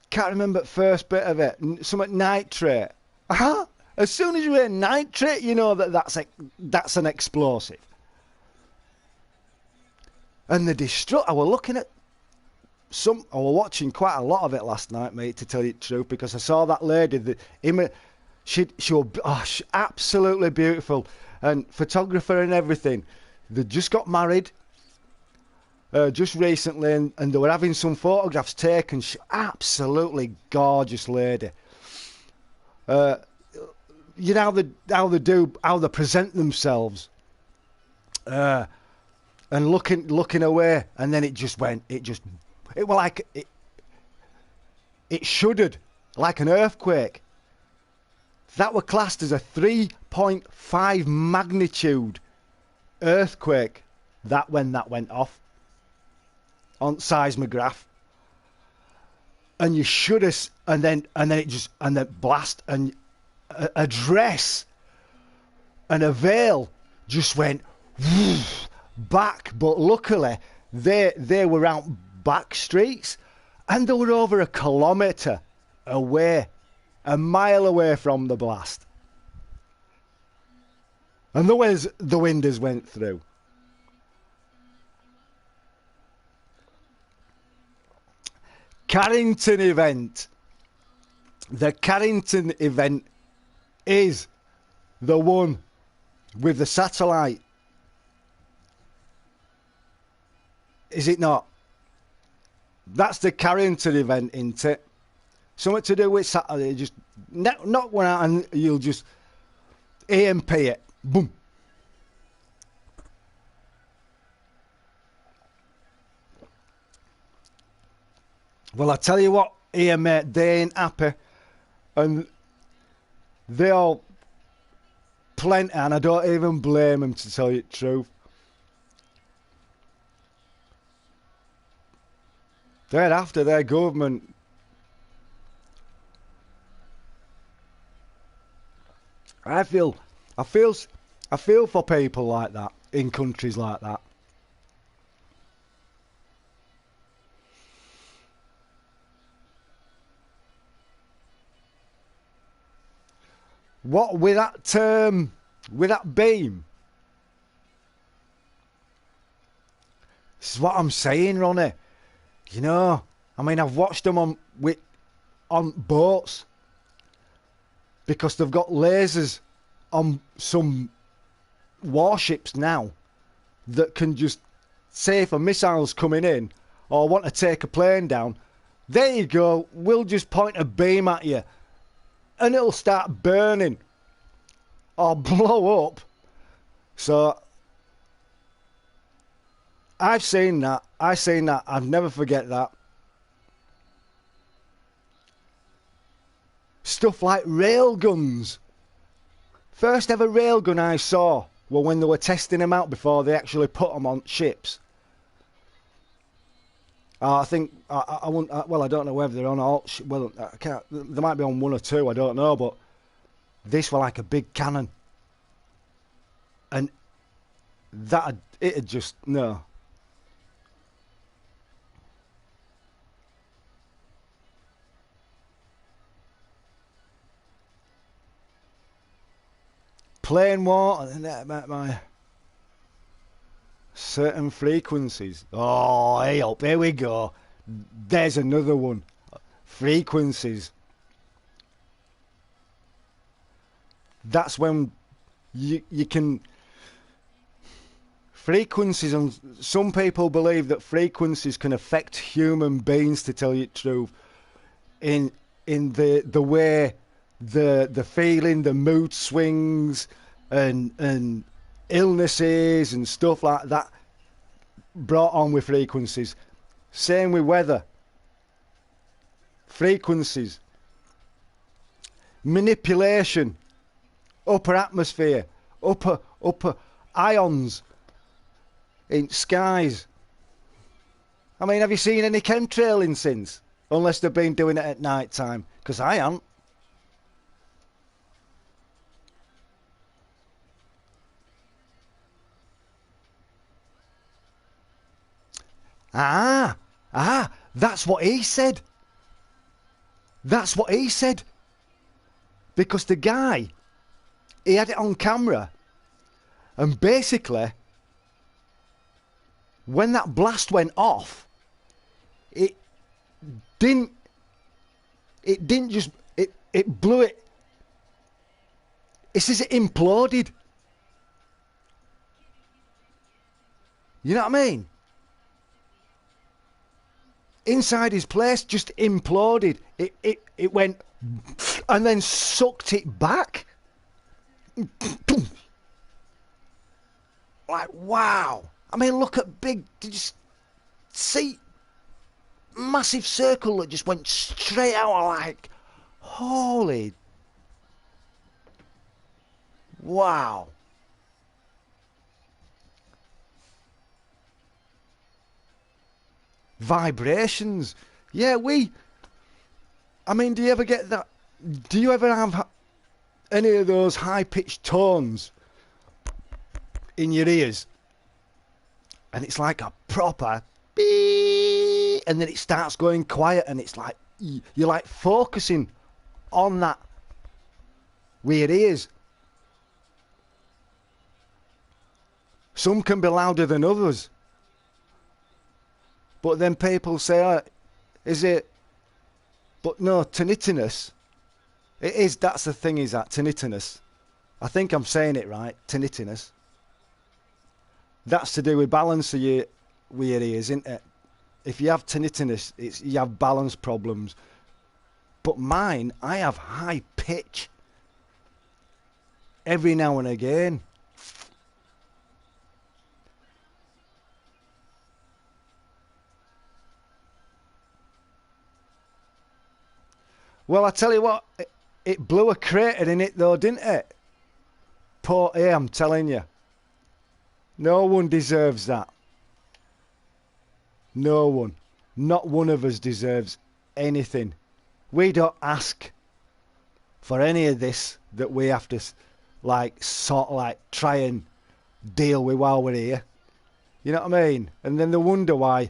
Can't remember the first bit of it. Something nitrate. As soon as you hear nitrate, you know that's an explosive. And the I was looking at I was watching quite a lot of it last night, mate, to tell you the truth, because I saw that lady. She was absolutely beautiful, and photographer and everything. They just got married. Just recently, and they were having some photographs taken. Absolutely gorgeous lady. You know how they present themselves, and looking away, and then it was like it shuddered like an earthquake. That were classed as a 3.5 magnitude earthquake. That when that went off on seismograph, and you should have, and then blast, and a dress and a veil just went back. But luckily they were out back streets, and they were over a kilometre away, a mile away from the blast, and the windows went through. Carrington event. The Carrington event is the one with the satellite. Is it not? That's the Carrington event, isn't it? Something to do with satellite. Just knock one out and you'll just EMP it. Boom. Well, I tell you what, here, mate, they ain't happy. And they all plenty, and I don't even blame them, to tell you the truth. They're after their government. I feel for people like that in countries like that. What with that beam? This is what I'm saying, Ronnie. You know, I mean, I've watched them on boats, because they've got lasers on some warships now that can just say if a missile's coming in or want to take a plane down, there you go, we'll just point a beam at you and it'll start burning or blow up. So I've seen that. I'll never forget that. Stuff like railguns. First ever railgun I saw were when they were testing them out before they actually put them on ships. I think I don't know whether they're on all. Well, I can't. They might be on one or two. I don't know, but this were like a big cannon, and it had just no. plain water, my certain frequencies. Oh, hey up, here we go. There's another one. Frequencies. That's when you can... Frequencies, and some people believe that frequencies can affect human beings, to tell you the truth, in the way the feeling, the mood swings, and illnesses and stuff like that brought on with frequencies. Same with weather. Frequencies. Manipulation. Upper atmosphere. Upper ions in skies. I mean, have you seen any chemtrailing since? Unless they've been doing it at night time. Because I haven't. That's what he said. That's what he said. Because the guy, he had it on camera. And basically, when that blast went off, it didn't just, it blew it. It says it imploded. You know what I mean? Inside his place just imploded. It went and then sucked it back. Like, wow. I mean, look at did you see? Massive circle that just went straight out, like, holy. Wow. Vibrations. Yeah, I mean, do you ever get that? Do you ever have any of those high-pitched tones in your ears? And it's like a proper beep, and then it starts going quiet, and it's like you're like focusing on that with your ears. Some can be louder than others. But then people say, oh, is it? But no, tinnitus. It is, that's the thing, is that tinnitus. I think I'm saying it right, tinnitus. That's to do with balance of your ears, isn't it? If you have tinnitus, you have balance problems. But mine, I have high pitch. Every now and again. Well, I tell you what, it blew a crater in it though, didn't it? Port A, I'm telling you. No one deserves that. No one. Not one of us deserves anything. We don't ask for any of this that we have to, like, sort of like try and deal with while we're here. You know what I mean? And then they wonder why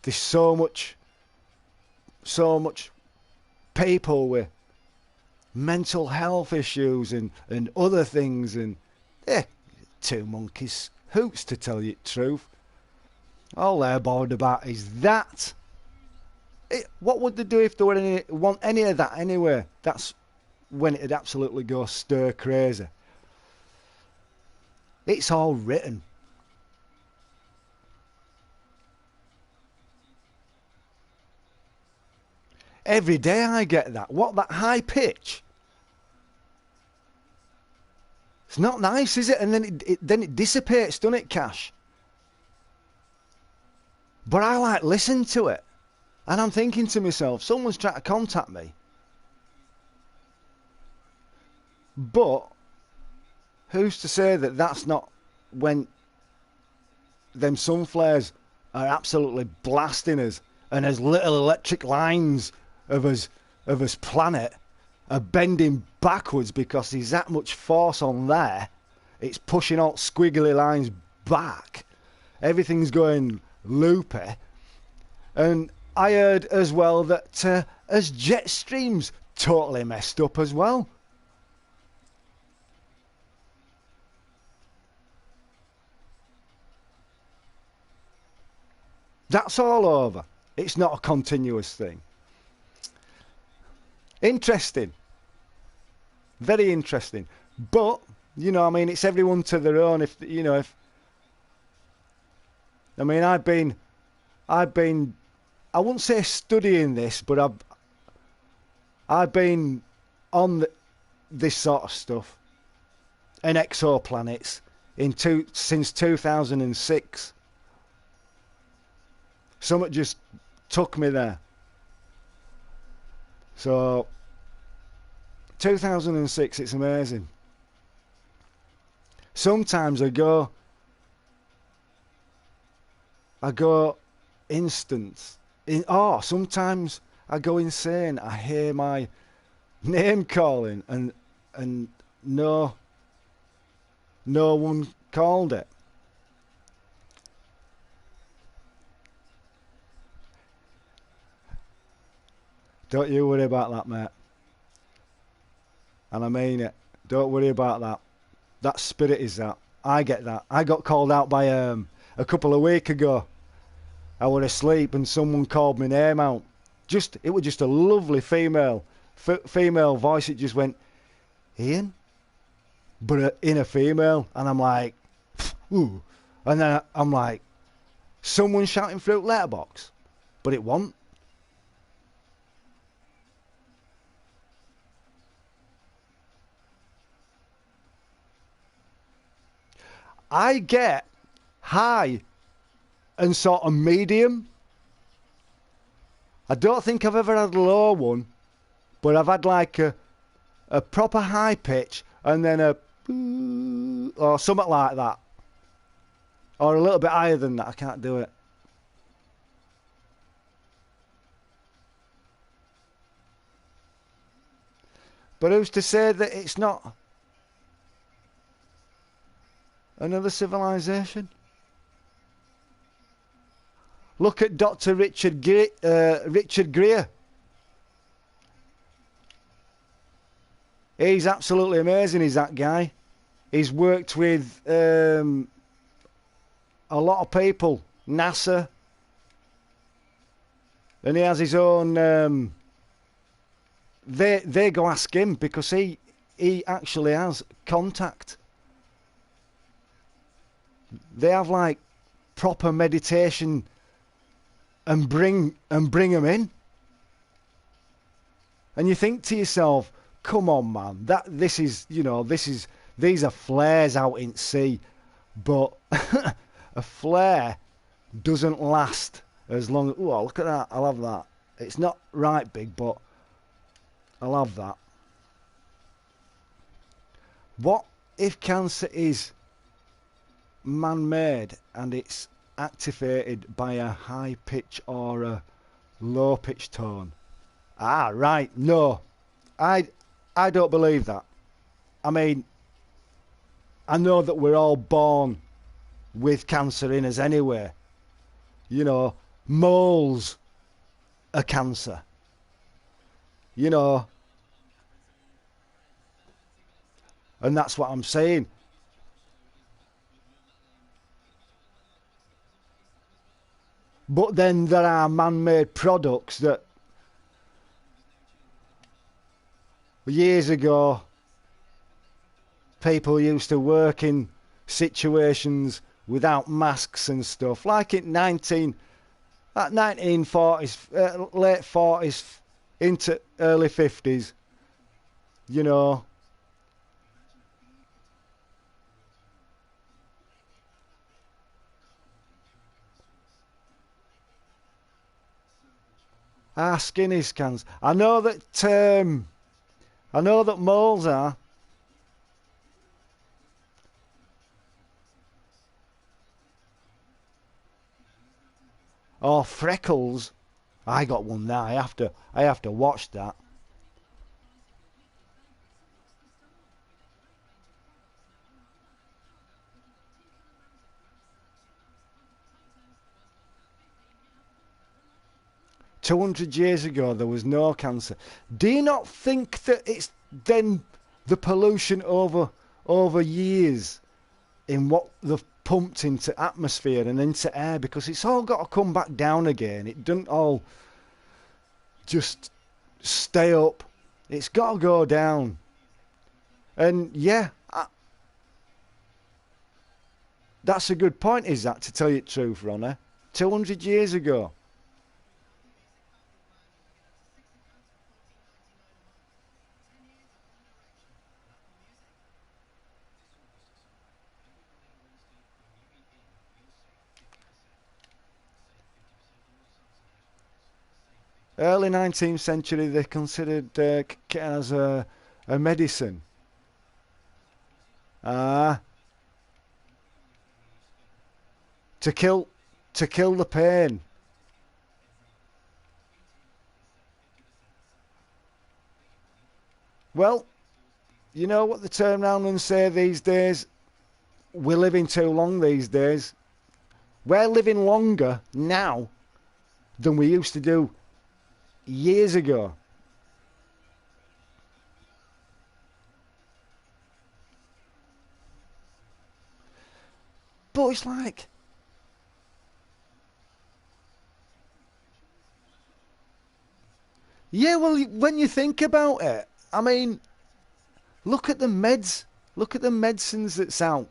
there's so much people with mental health issues and other things, and two monkeys hoots, to tell you the truth. All they're bothered about is that. What would they do if they want any of that anyway? That's when it'd absolutely go stir crazy. It's all written. Every day I get that. What, that high pitch? It's not nice, is it? And then it dissipates, doesn't it, Cash? But I like listen to it. And I'm thinking to myself, someone's trying to contact me. But who's to say that that's not when them sun flares are absolutely blasting us, and as little electric lines of us planet are bending backwards because there's that much force on there. It's pushing all squiggly lines back. Everything's going loopy. And I heard as well that as jet streams totally messed up as well. That's all over. It's not a continuous thing. Interesting. Very interesting. But, you know, I mean, it's everyone to their own. If, you know, if... I mean, I've been... I wouldn't say studying this, but I've been on this sort of stuff and exoplanets since 2006. Something just took me there. So 2006, it's amazing. Sometimes I go instant. Sometimes I go insane. I hear my name calling and no one called it. Don't you worry about that, mate. And I mean it. Don't worry about that. That spirit is that. I get that. I got called out by a couple of weeks ago. I was asleep and someone called my name out. It was just a lovely female voice. It just went, Ian, but in a female, and I'm like, ooh, and then I'm like, someone shouting through letterbox, but it wasn't. I get high and sort of medium. I don't think I've ever had a low one, but I've had like a proper high pitch and then a or something like that, or a little bit higher than that. I can't do it. But who's to say that it's not another civilization? Look at Dr. Richard Greer. He's absolutely amazing, is that guy. He's worked with a lot of people, NASA, and he has his own... They go ask him because he actually has contact. They have like proper meditation and bring them in. And you think to yourself, come on, man, these are flares out in sea, but a flare doesn't last as long. Oh, look at that! I love that. It's not right big, but I love that. What if cancer is man-made and it's activated by a high pitch or a low pitch tone? Ah, right. No, I don't believe that. I mean, I know that we're all born with cancer in us anyway. You know, moles are cancer. You know, and that's what I'm saying. But then there are man-made products that years ago people used to work in situations without masks and stuff, like in 1940s, late 40s into early 50s, you know. Our skin is cancer. I know that moles are. Or freckles. I got one now. I have to watch that. $200 ago there was no cancer. Do you not think that it's then the pollution over years in what the pumped into atmosphere and into air, because it's all got to come back down again. It doesn't all just stay up. It's got to go down. And yeah, that's a good point, is that, to tell you the truth, Ronnie? 200 years ago. Early 19th century, they considered as a medicine. Ah, to kill the pain. Well, you know what they turn around and say these days? We're living too long these days. We're living longer now than we used to do years ago. But it's like, yeah, well, when you think about it, I mean, look at the meds. Look at the medicines that's out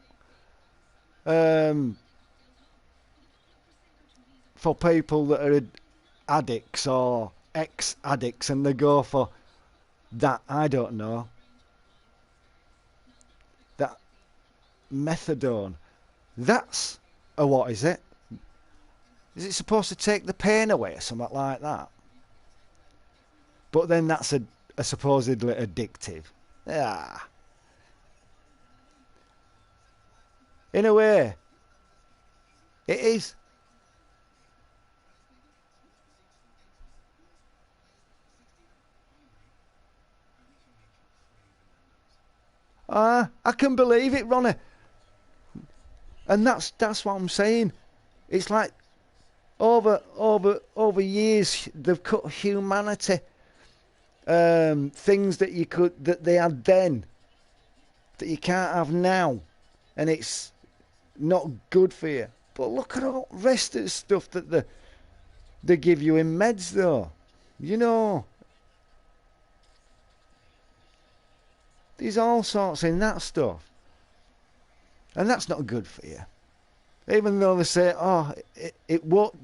um, for people that are addicts or ex-addicts, and they go for that, I don't know, that methadone. That's what is it? Is it supposed to take the pain away or something like that? But then that's a supposedly addictive. Yeah. In a way, it is. I can believe it, Ronnie. And that's what I'm saying. It's like over years they've cut humanity. Things that they had then that you can't have now, and it's not good for you. But look at all the rest of the stuff that they give you in meds, though. You know, there's all sorts in that stuff, and that's not good for you. Even though they say, oh, it won't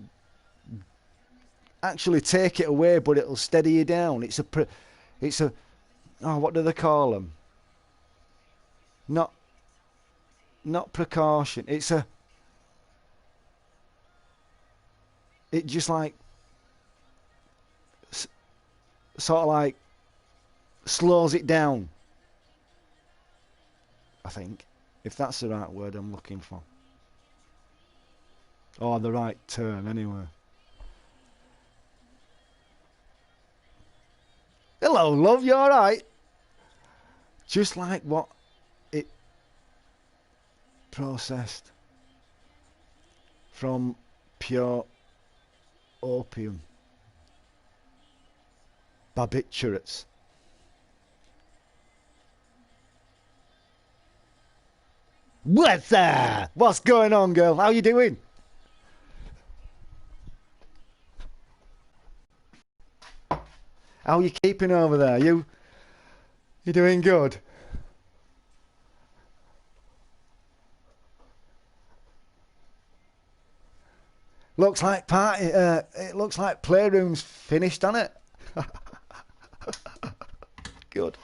actually take it away, but it'll steady you down. It's a, oh, what do they call them? Not precaution. It just like sort of like slows it down, I think, if that's the right word I'm looking for, or the right term anyway. Hello, love, you alright? Just like what it processed from pure opium. Barbiturates. What's that? What's going on, girl? How you doing? How you keeping over there? You doing good? Looks like party. It looks like playroom's finished, doesn't it? Good.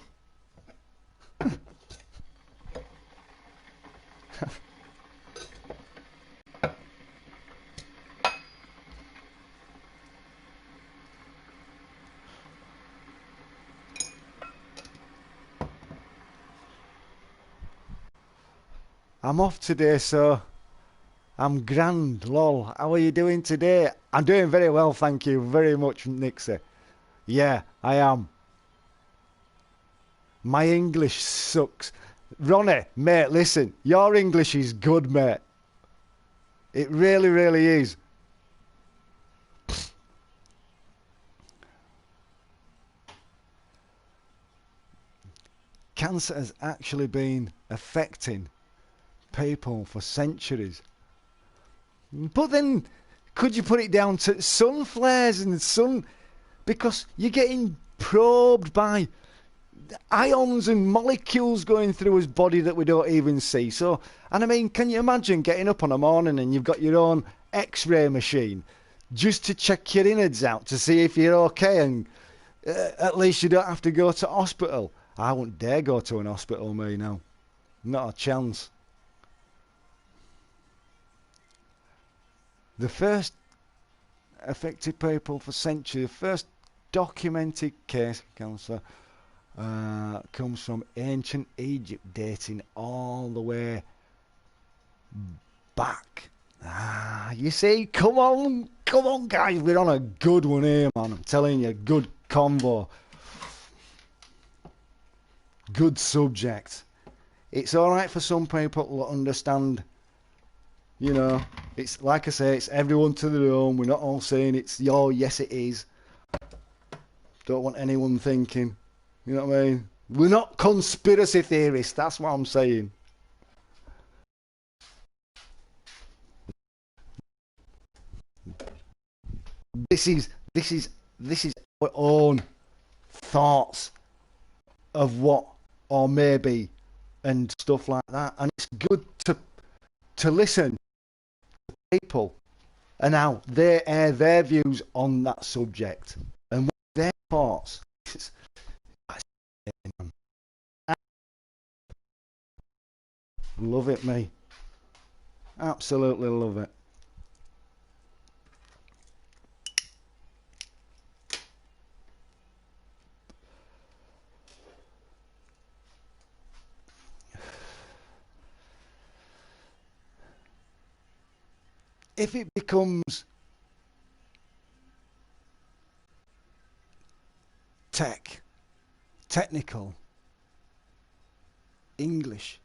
I'm off today, so I'm grand, lol. How are you doing today? I'm doing very well, thank you very much, Nixie. Yeah, I am. My English sucks. Ronnie, mate, listen, your English is good, mate. It really, really is. Cancer has actually been affecting people for centuries. But then, could you put it down to sun flares and sun... Because you're getting probed by ions and molecules going through his body that we don't even see. So, and I mean, can you imagine getting up on a morning and you've got your own X-ray machine just to check your innards out to see if you're okay, and at least you don't have to go to hospital. I wouldn't dare go to an hospital, me, now. Not a chance. The first affected people for centuries, the first documented case of cancer comes from ancient Egypt, dating all the way back. You see, come on guys, we're on a good one here, man. I'm telling you, good combo. Good subject. It's alright for some people to understand, you know, it's like I say, it's everyone to their own. We're not all saying it's, oh, yes it is. Don't want anyone thinking, you know what I mean? We're not conspiracy theorists, that's what I'm saying. This is our own thoughts of what or maybe and stuff like that, and it's good to listen to people and how they air their views on that subject and what their thoughts. Love it, me. Absolutely love it. If it becomes technical, English,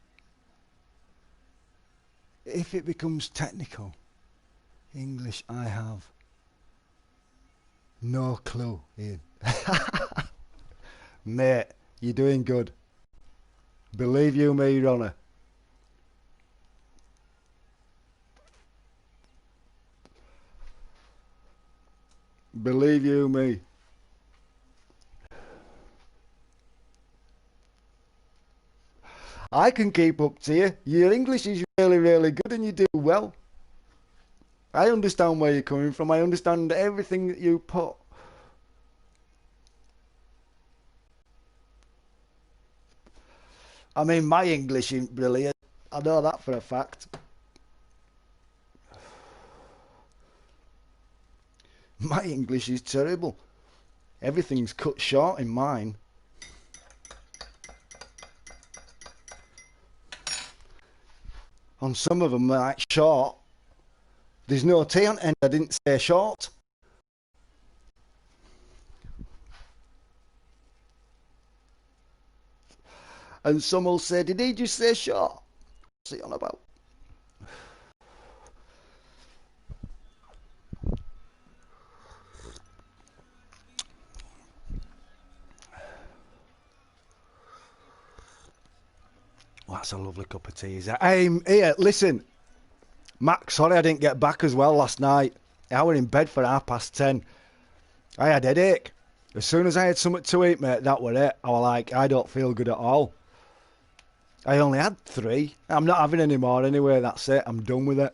if it becomes technical, English, I have no clue, Ian. Mate, you're doing good. Believe you me, Ronna. Believe you me. I can keep up to you. Your English is really, really good and you do well. I understand where you're coming from. I understand everything that you put. I mean, my English isn't brilliant. I know that for a fact. My English is terrible. Everything's cut short in mine. On some of them, like short, there's no T on end. I didn't say short. And some will say, did he just say short? What's he on about? Oh, that's a lovely cup of tea, is that? Here, listen. Max, sorry I didn't get back as well last night. I was in bed for 10:30. I had a headache. As soon as I had something to eat, mate, that were it. I was like, I don't feel good at all. I only had 3. I'm not having any more anyway, that's it. I'm done with it.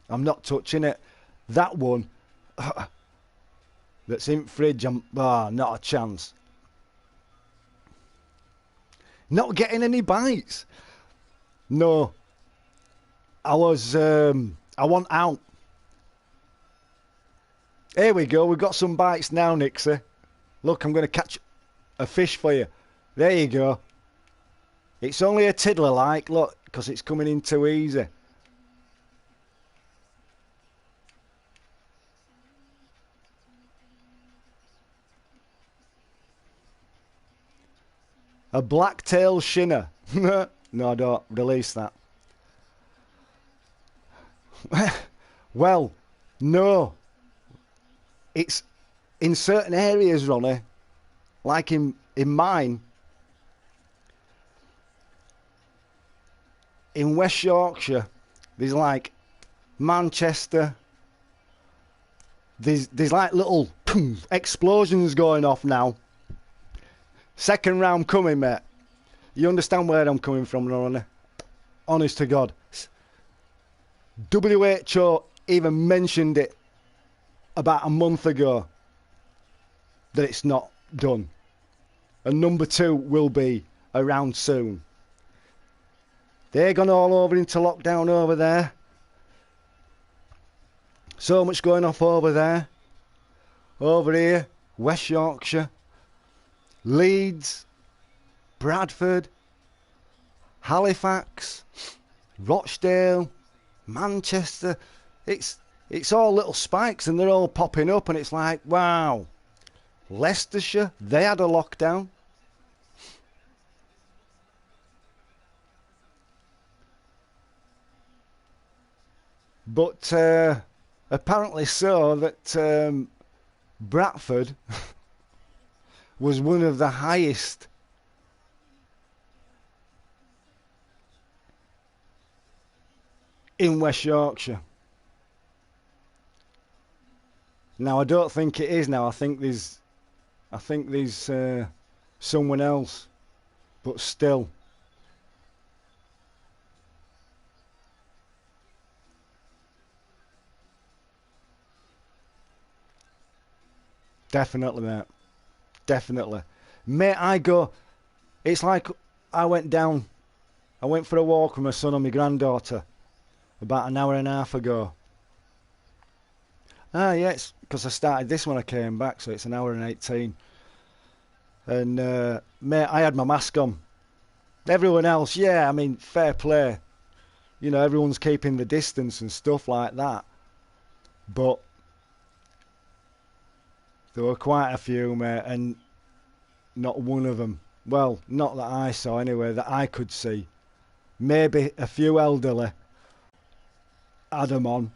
I'm not touching it. That one that's in fridge, not a chance. Not getting any bites. No. I want out. Here we go, we've got some bites now, Nixie. Look, I'm going to catch a fish for you. There you go. It's only a tiddler, like, look, because it's coming in too easy. A black-tailed shinner. No, don't. Release that. Well, no. It's in certain areas, Ronnie, like in mine. in West Yorkshire, there's like Manchester. There's like little boom, explosions going off now. Second round coming, mate. You understand where I'm coming from, Ronnie? Honest to God. WHO even mentioned it about a month ago that it's not done. And number 2 will be around soon. They're gone all over into lockdown over there. So much going off over there. Over here, West Yorkshire, Leeds, Bradford, Halifax, Rochdale, Manchester. It's all little spikes and they're all popping up and it's like, wow. Leicestershire, they had a lockdown. But apparently so that Bradford was one of the highest in West Yorkshire. Now I don't think it is now. I think there's someone else, but still. Definitely, mate. Definitely. Mate, it's like I went for a walk with my son and my granddaughter about an hour and a half ago. Ah, yeah, it's because I started this when I came back, so it's an hour and 18. And, mate, I had my mask on. Everyone else, yeah, I mean, fair play. You know, everyone's keeping the distance and stuff like that. But there were quite a few, mate, and not one of them, well, not that I saw anyway, that I could see. Maybe a few elderly had them on.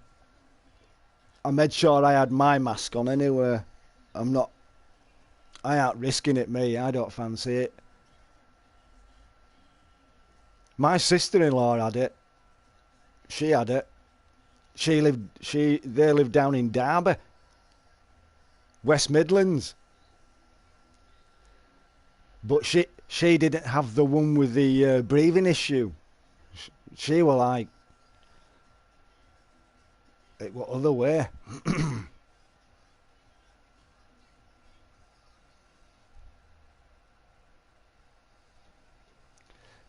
I made sure I had my mask on anyway. I ain't risking it, me. I don't fancy it. My sister-in-law had it. She had it. They lived down in Derby, West Midlands. But she didn't have the one with the breathing issue. She was like, it was other way.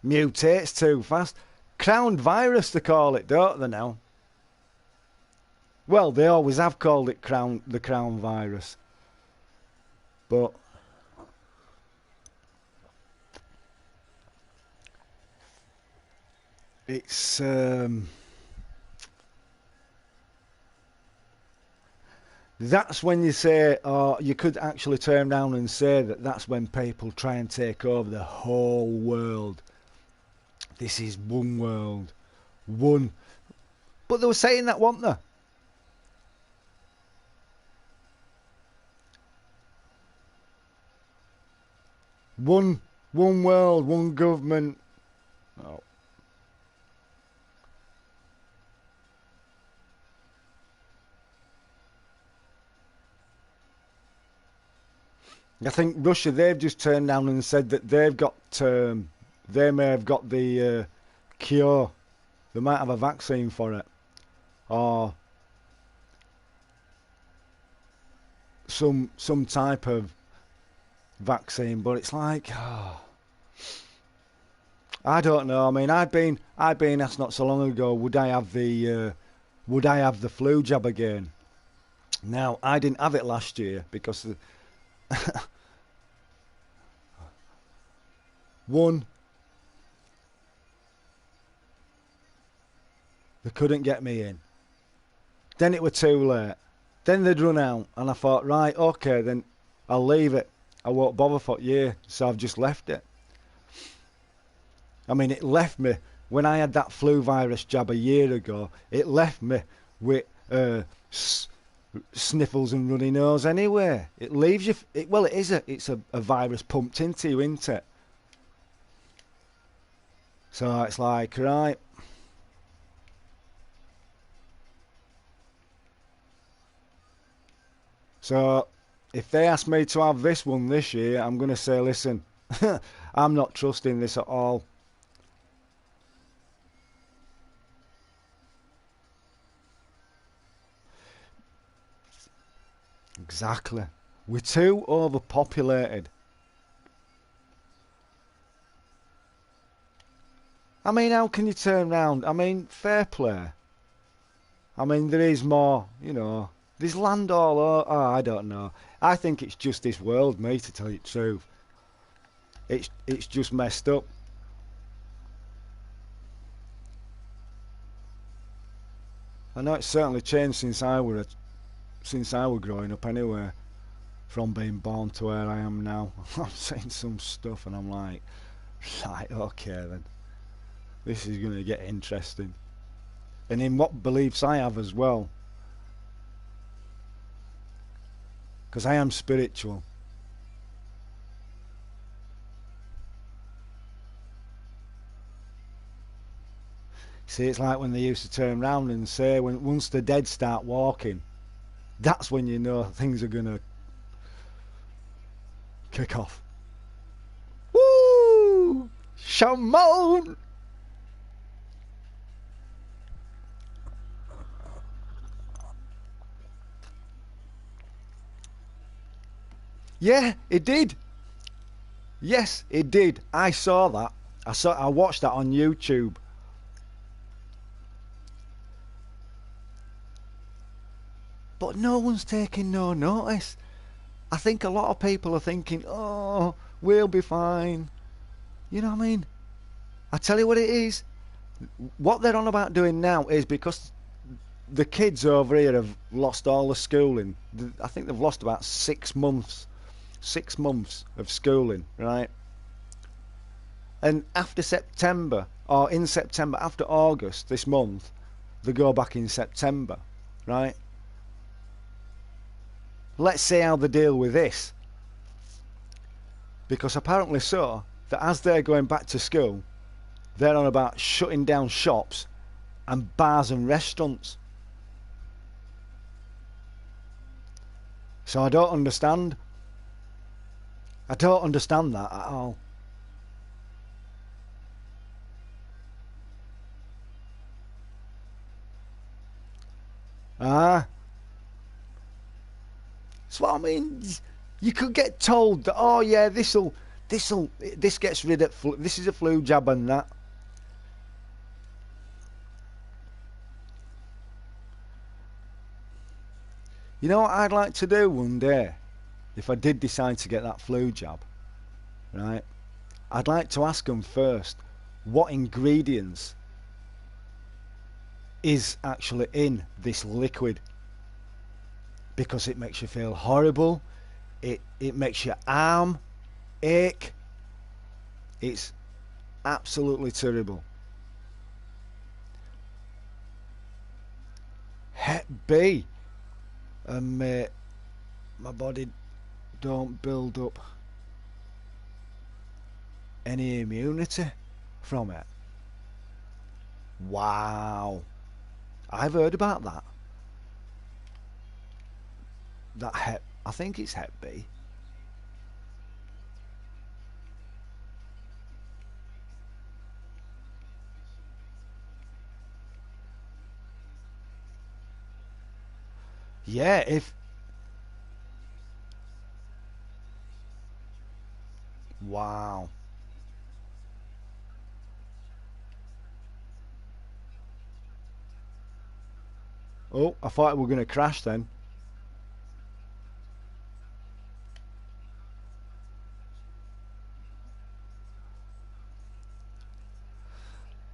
Mutates too fast. Crown virus they call it, don't they now? Well, they always have called it the crown virus. But it's that's when you say, or you could actually turn around and say that that's when people try and take over the whole world. This is one world. One. But they were saying that, weren't they? One world, one government. Oh. I think Russia, they've just turned down and said that they've got, they may have got the cure. They might have a vaccine for it. Or some type of vaccine. But it's like, oh, I don't know. I mean, I'd been asked not so long ago, would I have the flu jab again? Now, I didn't have it last year because one, they couldn't get me in. Then it were too late. Then they'd run out, and I thought, right, okay, then I'll leave it. I won't bother for a year, so I've just left it. I mean, it left me, when I had that flu virus jab a year ago, it left me with sniffles and runny nose anyway. It leaves you, well, it's a virus pumped into you, isn't it? So it's like, right. So if they ask me to have this one this year, I'm going to say, listen, I'm not trusting this at all. Exactly. We're too overpopulated. I mean, how can you turn round? I mean, fair play. I mean, there is more, you know. There's land all over. Oh, I don't know. I think it's just this world, mate, to tell you the truth. It's just messed up. I know it's certainly changed since I were growing up anyway. From being born to where I am now. I'm seeing some stuff and I'm like, right, okay then. This is going to get interesting. And in what beliefs I have as well. Because I am spiritual. See, it's like when they used to turn around and say, once the dead start walking, that's when you know things are going to kick off. Woo! Shamon! Yeah, it did. Yes, it did. I saw that. I watched that on YouTube. But no one's taking no notice. I think a lot of people are thinking, oh, we'll be fine. You know what I mean? I tell you what it is. What they're on about doing now is because the kids over here have lost all the schooling. I think they've lost about 6 months. 6 months of schooling, right? And after September, or in September, after August this month, they go back in September, right? Let's see how they deal with this. Because apparently so, that as they're going back to school, they're on about shutting down shops and bars and restaurants. So I don't understand. I don't understand that at all. Ah, that's what I mean. You could get told that, oh yeah, this gets rid of this is a flu jab and that. You know what I'd like to do one day, if I did decide to get that flu jab, right? I'd like to ask them first what ingredients is actually in this liquid, because it makes you feel horrible. It makes your arm ache. It's absolutely terrible. Hep B, and my body don't build up any immunity from it. Wow, I've heard about that. That hep, I think it's Hep B. Yeah, if wow. Oh, I thought we were going to crash then.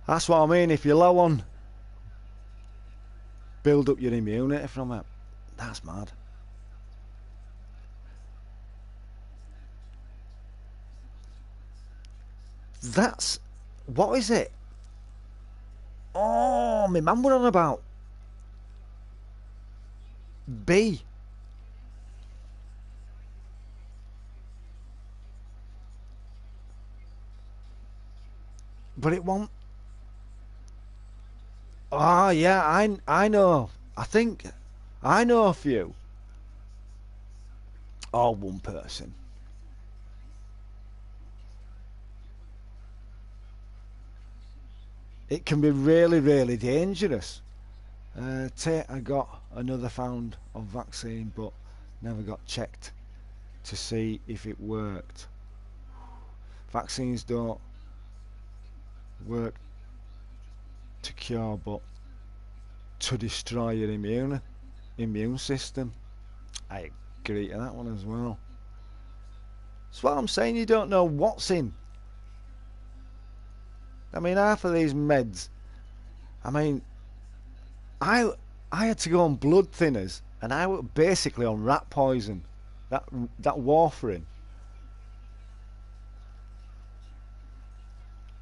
That's what I mean. If you're low on, build up your immunity from it. That's mad. That's what is it? Oh, my man were on about B. But it won't. Oh yeah, I know. I think I know a few. Or one person. It can be really, really dangerous. I got another round of vaccine, but never got checked to see if it worked. Vaccines don't work to cure, but to destroy your immune system. I agree to that one as well. That's what I'm saying. You don't know what's in. I mean, half of these meds. I mean, I I had to go on blood thinners, and I was basically on rat poison. That warfarin.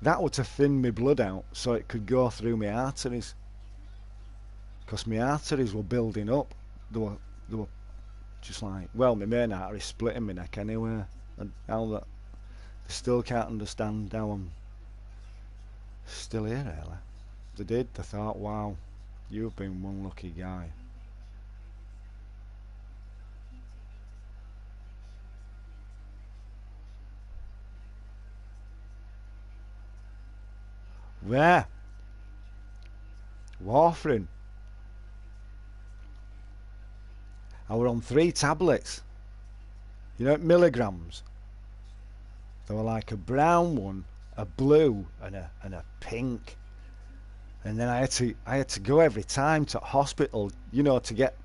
That was to thin my blood out so it could go through my arteries. Because my arteries were building up. They were just like, well, my main artery split in my neck anyway. And now that they still can't understand how I'm still here, really. They did. They thought, wow, you've been one lucky guy. Where? Warfarin. I were on 3 tablets. You know, milligrams. They were like a brown one, a blue, and a pink. And then I had to go every time to hospital, you know, to get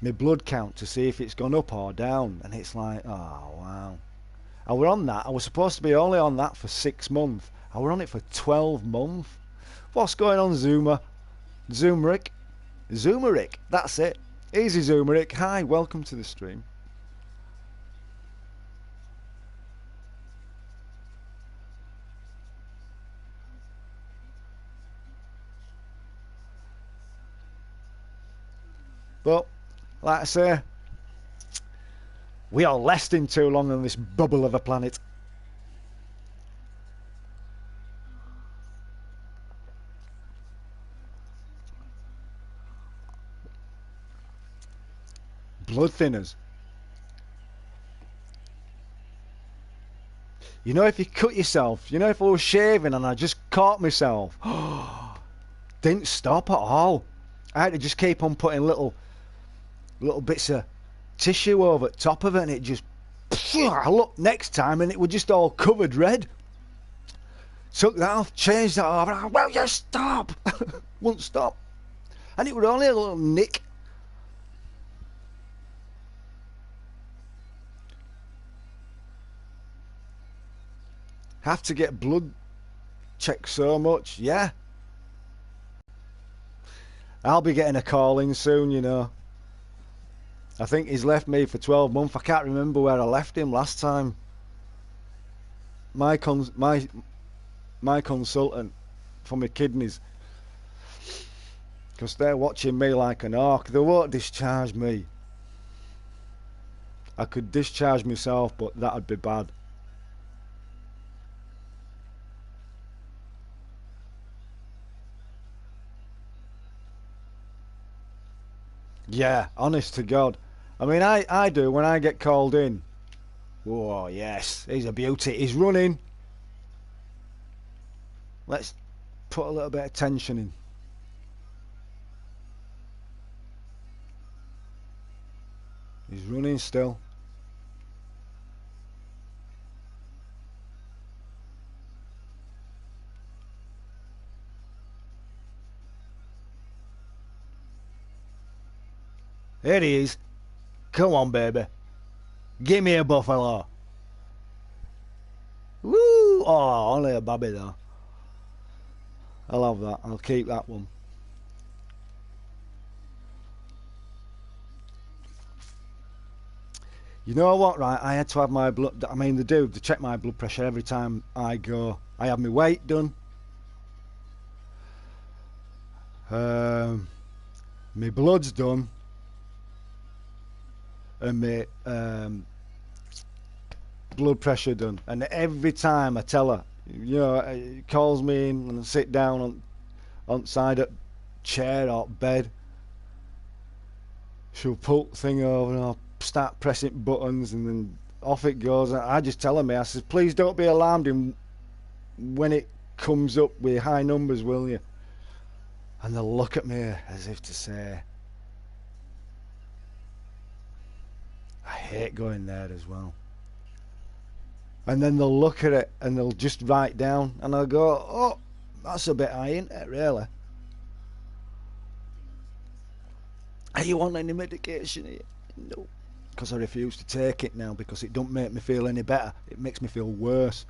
my blood count to see if it's gone up or down. And it's like, oh wow. I were on that. I was supposed to be only on that for 6 months. I were on it for 12 months. What's going on, Zoomer? Zoomeric? Zoomeric, that's it. Easy Zoomeric. Hi, welcome to the stream. But, like I say, we are lasting too long on this bubble of a planet. Blood thinners. You know, if you cut yourself, you know, if I was shaving and I just caught myself, didn't stop at all. I had to just keep on putting little bits of tissue over the top of it, and it just, I looked next time and it was just all covered red. Took that off, changed that off, and I went, well, you stop. Wouldn't stop. And it was only a little nick. Have to get blood checked so much, yeah. I'll be getting a call in soon, you know. I think he's left me for 12 months. I can't remember where I left him last time. My consultant for my kidneys, because they're watching me like an hawk. They won't discharge me. I could discharge myself, but that'd be bad. Yeah, honest to God. I mean, I do when I get called in. Oh, yes, he's a beauty. He's running. Let's put a little bit of tension in. He's running still. Here he is. Come on, baby. Give me a buffalo. Woo! Oh, only a baby though. I love that. I'll keep that one. You know what, right? I had to have my blood... I mean, they check my blood pressure every time I go. I have my weight done. My blood's done. And my blood pressure done. And every time I tell her, You know, he calls me in and sit down on side at chair or bed. She'll pull thing over and I'll start pressing buttons and then off it goes. I just tell her, I says, please don't be alarmed when it comes up with high numbers, will you? And they'll look at me as if to say, I hate going there as well. And then they'll look at it and they'll just write down and I'll go, oh, that's a bit high, isn't it, really? Are you on any medication here? No. Because I refuse to take it now because it don't make me feel any better. It makes me feel worse.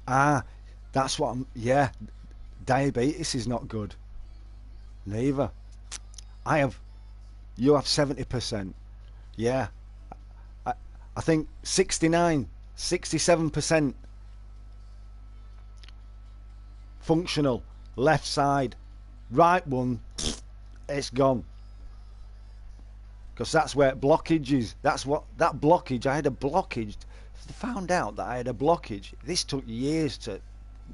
Ah, that's what yeah, diabetes is not good. Neither. You have 70%. Yeah. I, I think 69, 67% functional. Left side. Right one, it's gone. Because that's where blockage is. That blockage, I had a blockage. They found out that I had a blockage. This took years to.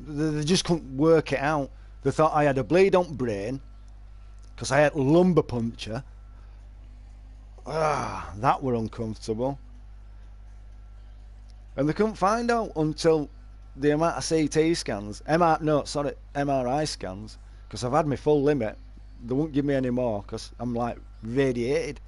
They just couldn't work it out. They thought I had a bleed on brain because I had lumbar puncture. That were uncomfortable. And they couldn't find out until the amount of CT scans, MRI scans, because I've had my full limit. They won't give me any more because I'm like radiated.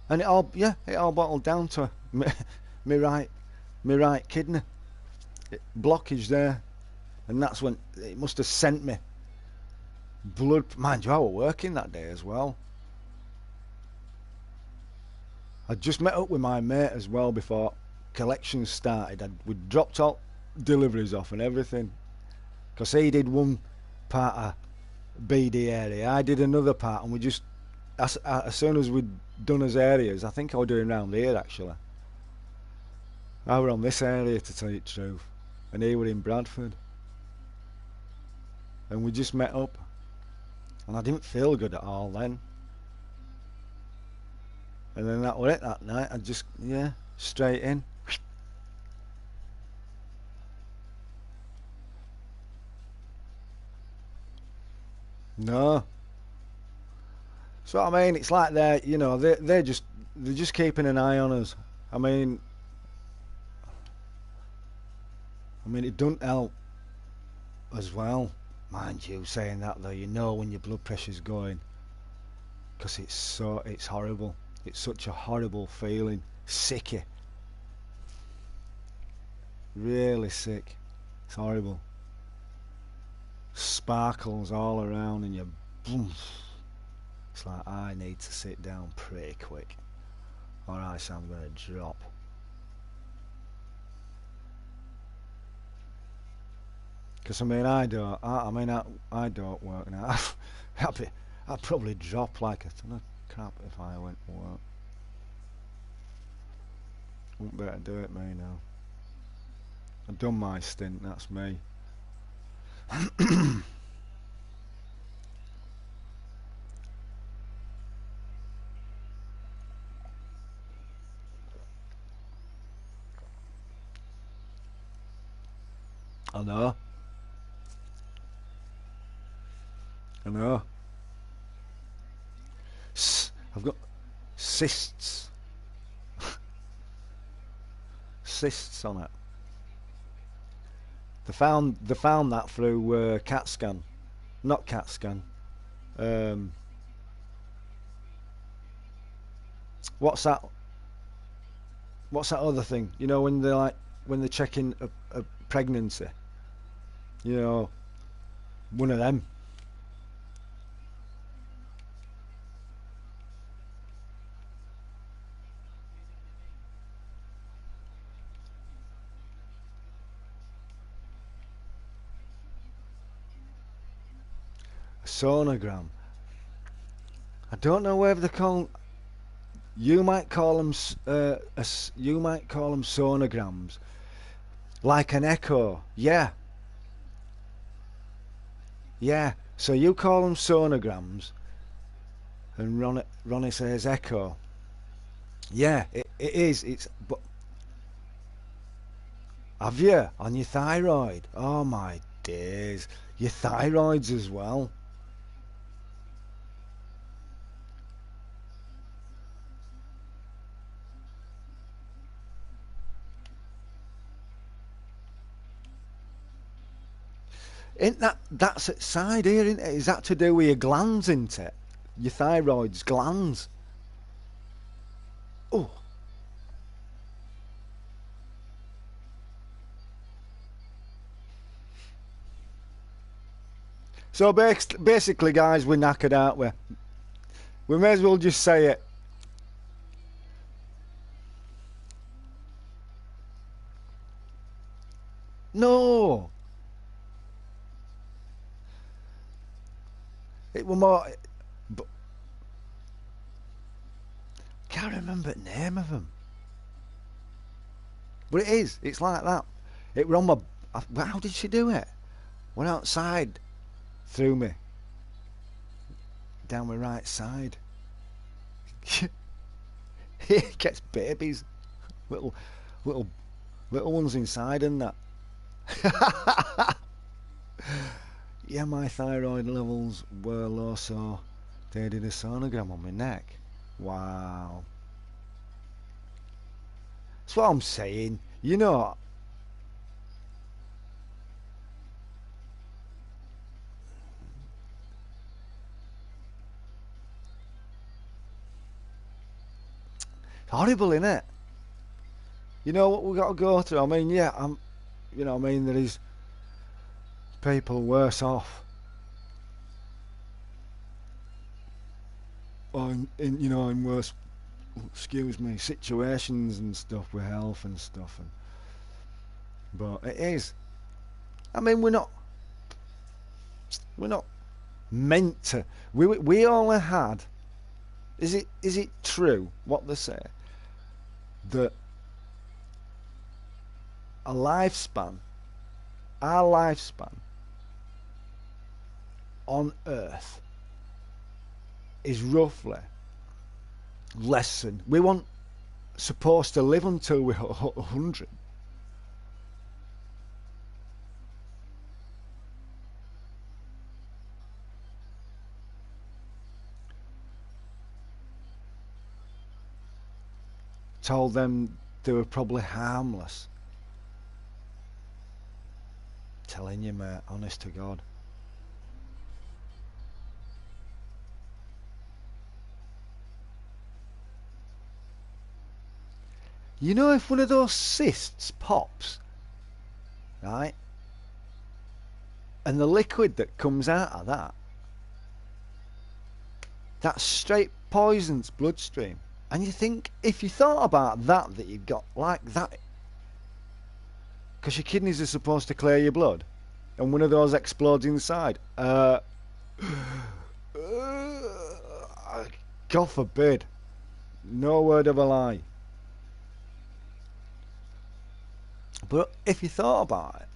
And it all bottled down to me right kidney blockage there, and that's when it must have sent me blood. Mind you, I was working that day as well. I just met up with my mate as well before collections started. We'd dropped all deliveries off and everything, because he did one part of BD area, I did another part, and we just as soon as we'd done his areas, I think I was doing round here actually. I were on this area to tell you the truth, and he were in Bradford, and we just met up, and I didn't feel good at all then. And then that was it that night. I just straight in. No. So I mean, it's like they're just keeping an eye on us. I mean, it doesn't help as well, mind you. Saying that though, when your blood pressure's going, because it's horrible. It's such a horrible feeling, sicky, really sick. It's horrible. Sparkles all around, and you boom. It's like I need to sit down pretty quick, or else I'm gonna drop. Because I don't work now. I'd probably drop like a ton of crap if I went to work. Wouldn't be able to do it, me now. I've done my stint. That's me. I know. I've got cysts. Cysts on it. They found that through CAT scan, not CAT scan. What's that? What's that other thing? When they're checking a pregnancy. One of them. A sonogram. I don't know whether they call. You might call them you might call them sonograms, like an echo. Yeah, yeah. So you call them sonograms, and Ronnie says echo. Yeah, it is. It's but have you on your thyroid? Oh my days, your thyroids as well. Isn't that's at side here, isn't it? Is that to do with your glands, isn't it? Your thyroid's glands. Oh, so basically, guys, we're knackered, aren't we? We may as well just say it. No, it was more. But can't remember the name of them. But it is. It's like that. It were on my. How did she do it? Went outside, threw me down my right side. It gets babies, little, little, little ones inside and that. Yeah, my thyroid levels were low, so they did a sonogram on my neck. Wow. That's what I'm saying. You know, it's horrible, innit? You know what we got to go through. I mean, yeah, you know, I mean, there is people worse off, or you know, in worse, excuse me, situations and stuff with health and stuff. But it is. I mean, we're not meant to. We only had. Is it true what they say that a lifespan, our lifespan on Earth is roughly less than we want supposed to live until we're 100. Told them they were probably harmless. Telling you, mate, honest to God. You know, if one of those cysts pops, right, and the liquid that comes out of that's straight poisons bloodstream. And you think, if you thought about that you've got like that, because your kidneys are supposed to clear your blood, and one of those explodes inside, God forbid, no word of a lie. But if you thought about it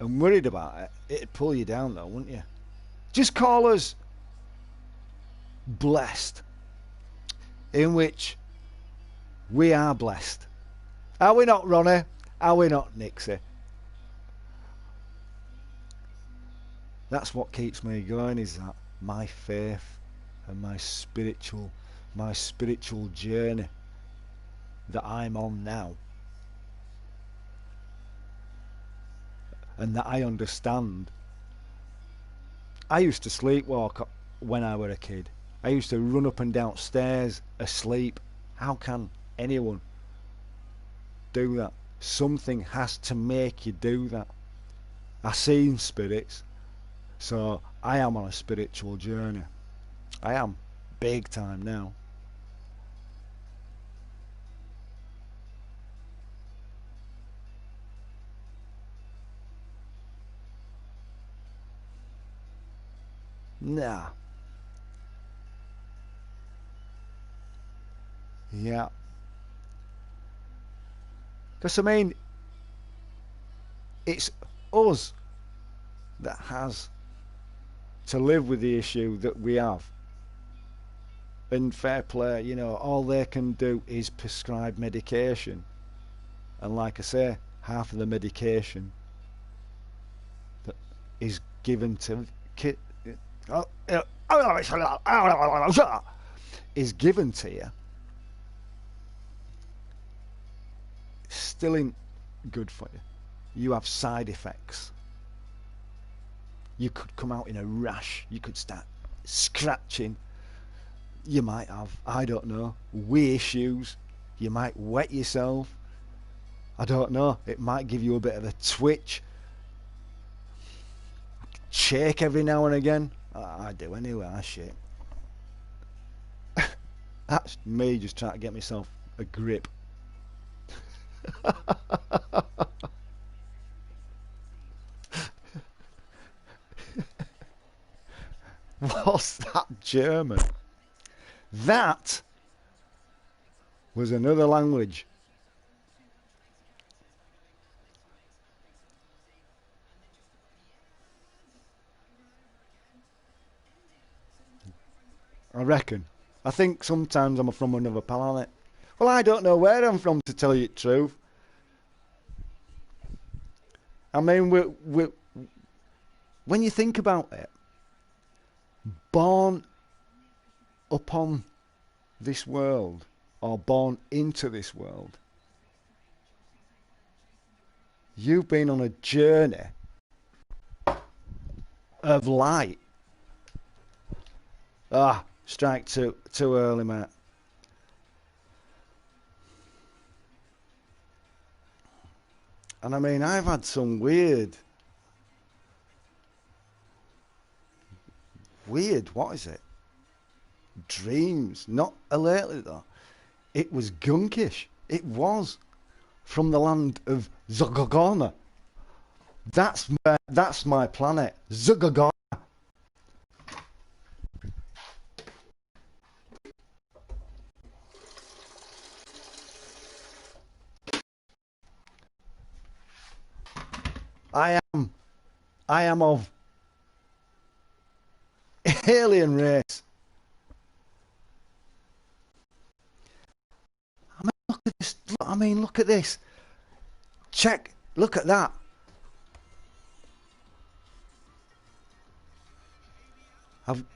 and worried about it, it'd pull you down though, wouldn't you? Just call us blessed, in which we are blessed. Are we not, Ronnie? Are we not, Nixie? That's what keeps me going, is that my faith and my spiritual journey that I'm on now, and that I understand. I used to sleepwalk when I were a kid. I used to run up and down stairs asleep. How can anyone do that? Something has to make you do that. I seen spirits, so I am on a spiritual journey. I am big time now. Nah. Yeah. Because, I mean, it's us that has to live with the issue that we have. And fair play, you know, all they can do is prescribe medication. And like I say, half of the medication that is given to is given to you still ain't good for you. You have side effects. You could come out in a rash. You could start scratching. You might have, I don't know, wee issues. You might wet yourself. I don't know. It might give you a bit of a twitch. Shake every now and again. I do anyway, I shake. That's me just trying to get myself a grip. What's that German? That was another language. I reckon. I think sometimes I'm from another planet. Well, I don't know where I'm from, to tell you the truth. I mean, when you think about it, born upon this world, or born into this world, you've been on a journey of light. Strike too early, mate. And I mean, I've had some weird, what is it? Dreams. Not lately though. It was gunkish. It was from the land of Zugagona. That's my planet, Zugagona. I am of alien race. I mean, look at this. Look at this. Check. Look at that.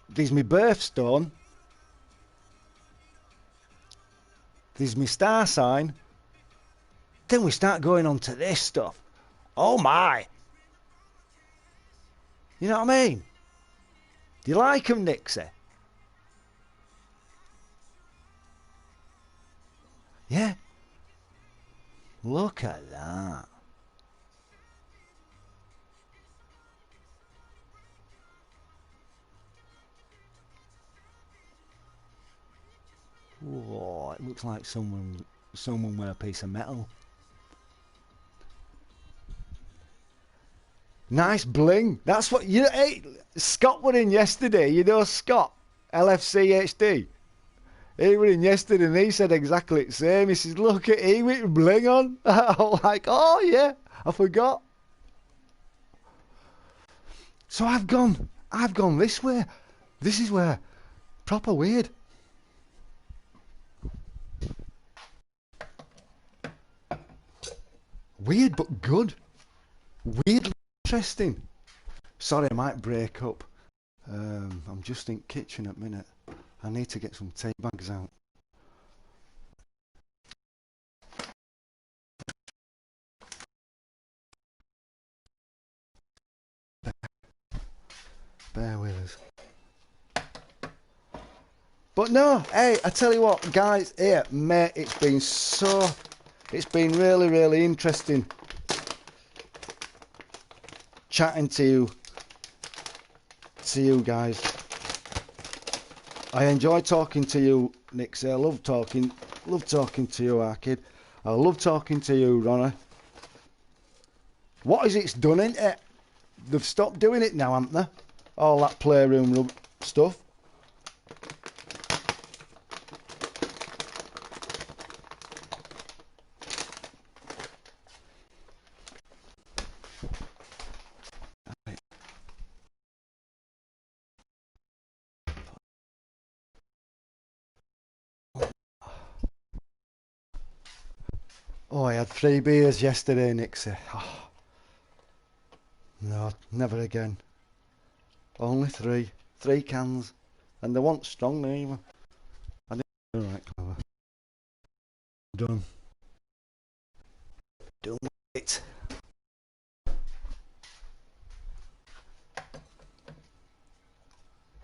There's my birthstone. There's my star sign. Then we start going on to this stuff. Oh my. You know what I mean? Do you like them, Nixie? Yeah. Look at that. Whoa, it looks like someone with a piece of metal. Nice bling. That's what you. Hey, Scott were in yesterday. You know Scott, LFC HD. He were in yesterday and he said exactly the same. He says, "Look at he with bling on." I'm like, "Oh yeah, I forgot." So I've gone this way. This is where proper weird. Weird but good. Weirdly interesting. Sorry, I might break up. I'm just in kitchen at the minute. I need to get some tea bags out. Bear with us. But no, hey, I tell you what, guys, here, mate, it's been really, really interesting chatting to you guys. I enjoy talking to you, Nixie. I love talking to you, Arcade. I love talking to you, Ronnie. What is it's done, ain't it? They've stopped doing it now, haven't they? All that playroom stuff. Oh, I had 3 beers yesterday, Nixie. Oh, no, never again. Only three. 3 cans. And they weren't strong neither. I didn't do right, clever. Done. Done with it.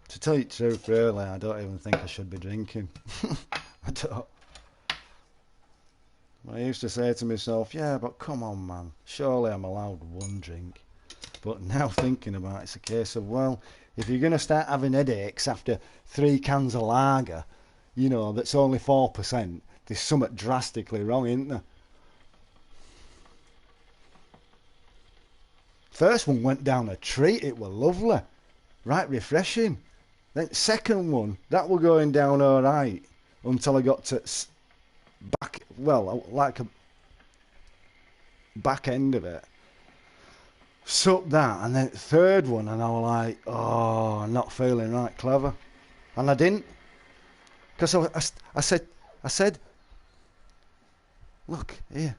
To tell you the truth, really, I don't even think I should be drinking. I don't. I used to say to myself, yeah, but come on, man. Surely I'm allowed one drink. But now thinking about it, it's a case of, well, if you're going to start having headaches after 3 cans of lager, you know, that's only 4%, there's something drastically wrong, isn't there? First one went down a treat, it were lovely. Right refreshing. Then second one, that were going down alright until I got to back, well, like a back end of it. Sucked that, and then third one, and I was like, oh, I'm not feeling right clever. And I didn't. Because I said, look, here.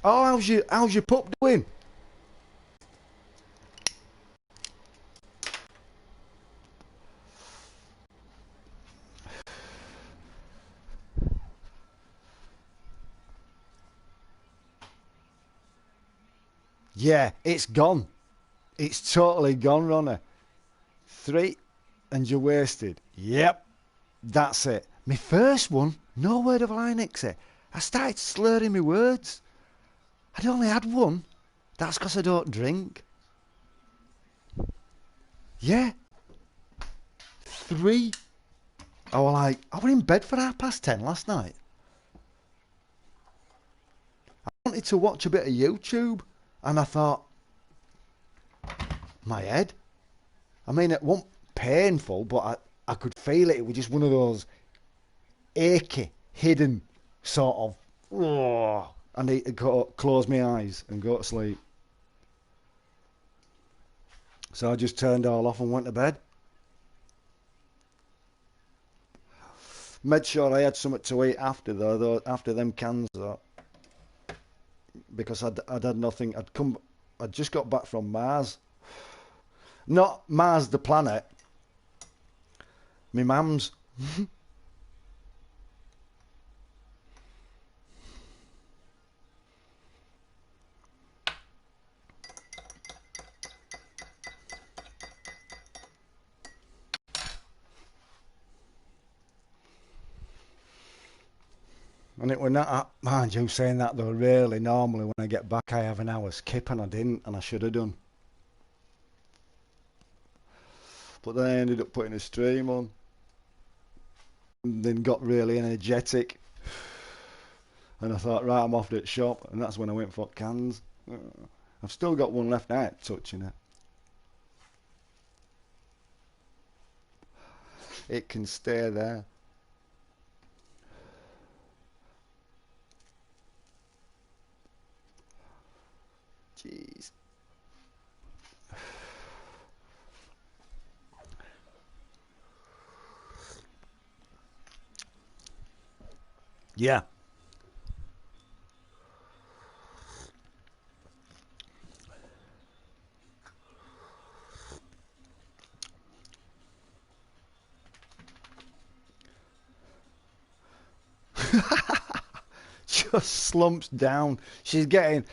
Oh, how's your pup doing? Yeah, it's gone. It's totally gone, Ronnie. 3 and you're wasted. Yep, that's it. My first one, no word of a lie, Nixie. I started slurring my words. I'd only had one. That's because I don't drink. Yeah, 3. I was in bed for 10:30 last night. I wanted to watch a bit of YouTube, and I thought, my head. I mean, it wasn't painful, but I could feel it. It was just one of those achy, hidden sort of, oh, I need to close my eyes and go to sleep. So I just turned all off and went to bed. Made sure I had something to eat after though after them cans though, because I'd had nothing. I'd just got back from Mars, not Mars the planet. My mum's. And it were not, mind you, saying that though, really, normally when I get back I have an hour's skip and I didn't, and I should have done. But then I ended up putting a stream on, and then got really energetic, and I thought, right, I'm off to the shop, and that's when I went for cans. I've still got one left out, touching it. It can stay there. Jeez. Yeah. Just slumps down. She's getting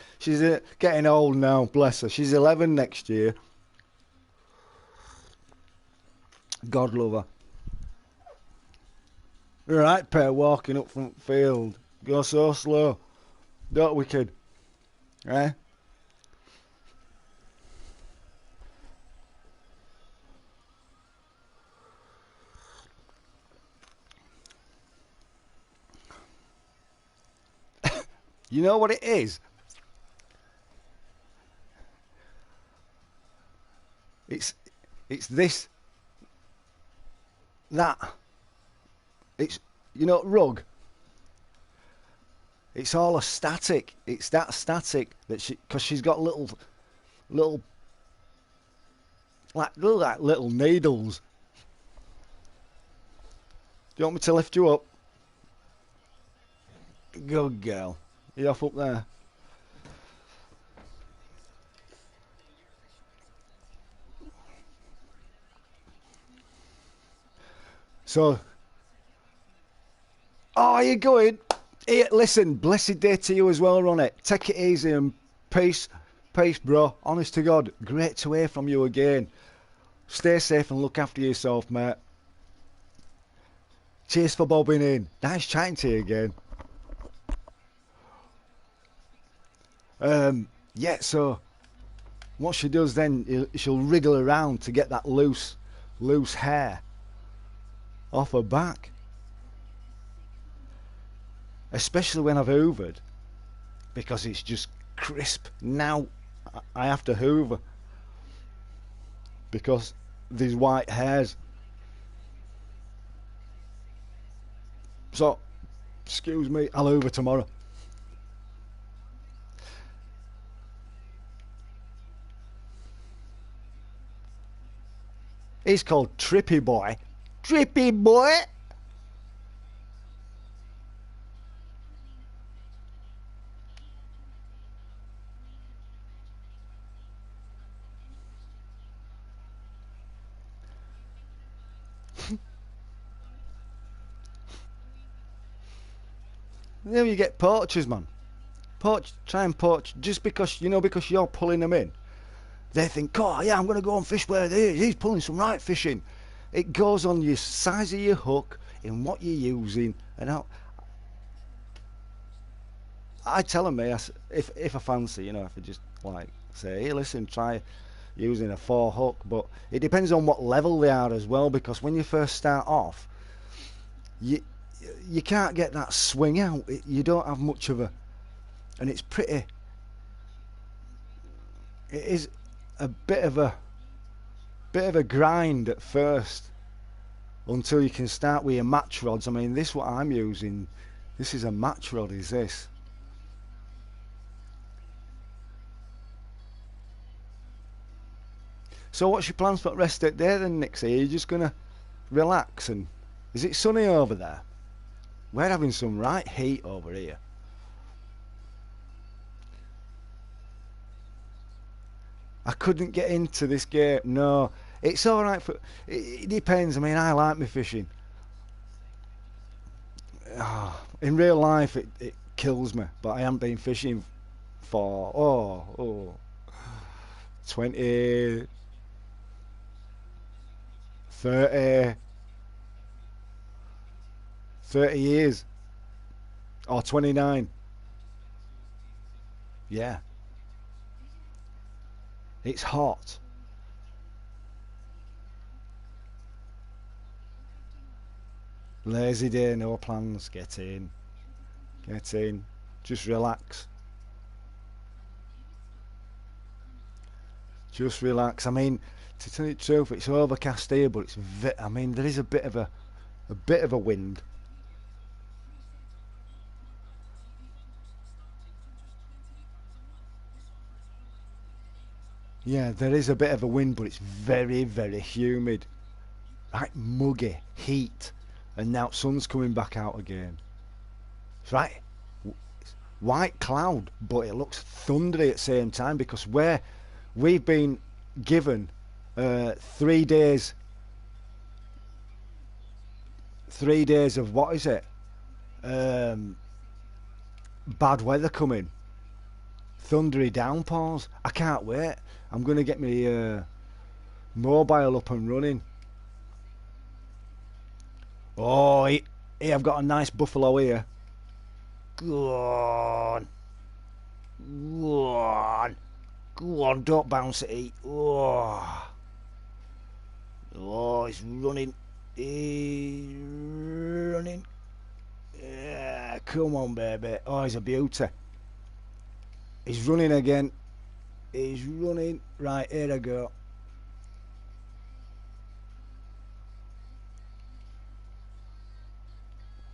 old now, bless her. She's 11 next year. God love her. Right pair walking up front field. Go so slow. Don't we, kid? Eh? You know what it is? It's It's this, that. It's, you know, rug. It's all a static. It's that static that because she's got little, like little needles. Do you want me to lift you up? Good girl. You off up there? So, oh, are you going? Hey, listen, blessed day to you as well, Ronnie. Take it easy and peace, bro. Honest to God, great to hear from you again. Stay safe and look after yourself, mate. Cheers for bobbing in. Nice chatting to you again. Yeah, so what she does then, she'll wriggle around to get that loose hair off her back. Especially when I've hoovered, because it's just crisp. Now I have to hoover because these white hairs. So, excuse me, I'll hoover tomorrow. He's called Trippy Boy. Trippy Boy! There you get poachers, man. Try and poach, just because, you know, because you're pulling them in. They think, oh yeah, I'm going to go and fish where he's pulling some right fishing. It goes on your size of your hook, in what you're using, and I tell them, if I fancy, you know, if I just like say, hey, listen, try using a 4 hook, but it depends on what level they are as well, because when you first start off, you can't get that swing out. You don't have much of a, and it's pretty. It is a bit of a grind at first until you can start with your match rods. I mean, this what I'm using. This is a match rod. Is this? So what's your plans for the rest of the day then, Nixie? Are you just gonna relax? And is it sunny over there? We're having some right heat over here. I couldn't get into this game. No, it's all right for. It depends. I mean, I like my fishing. In real life, it kills me. But I haven't been fishing for 20, 30 years, or 29. Yeah, it's hot. Lazy day, no plans. Get in, just relax. Just relax. I mean, to tell you the truth, it's overcast here, but I mean, there is a bit of a wind. Yeah, there is a bit of a wind, but it's very, very humid. Right, muggy, heat, and now sun's coming back out again. It's right, white cloud, but it looks thundery at the same time because we've been given 3 days. 3 days of what is it? Bad weather coming. Thundery downpours. I can't wait. I'm going to get my mobile up and running. Oh, here I've got a nice buffalo here. Go on. Go on. Go on, don't bounce it. Oh, he's running. He's running. Yeah, come on, baby. Oh, he's a beauty. He's running again. He's running. Right, here I go.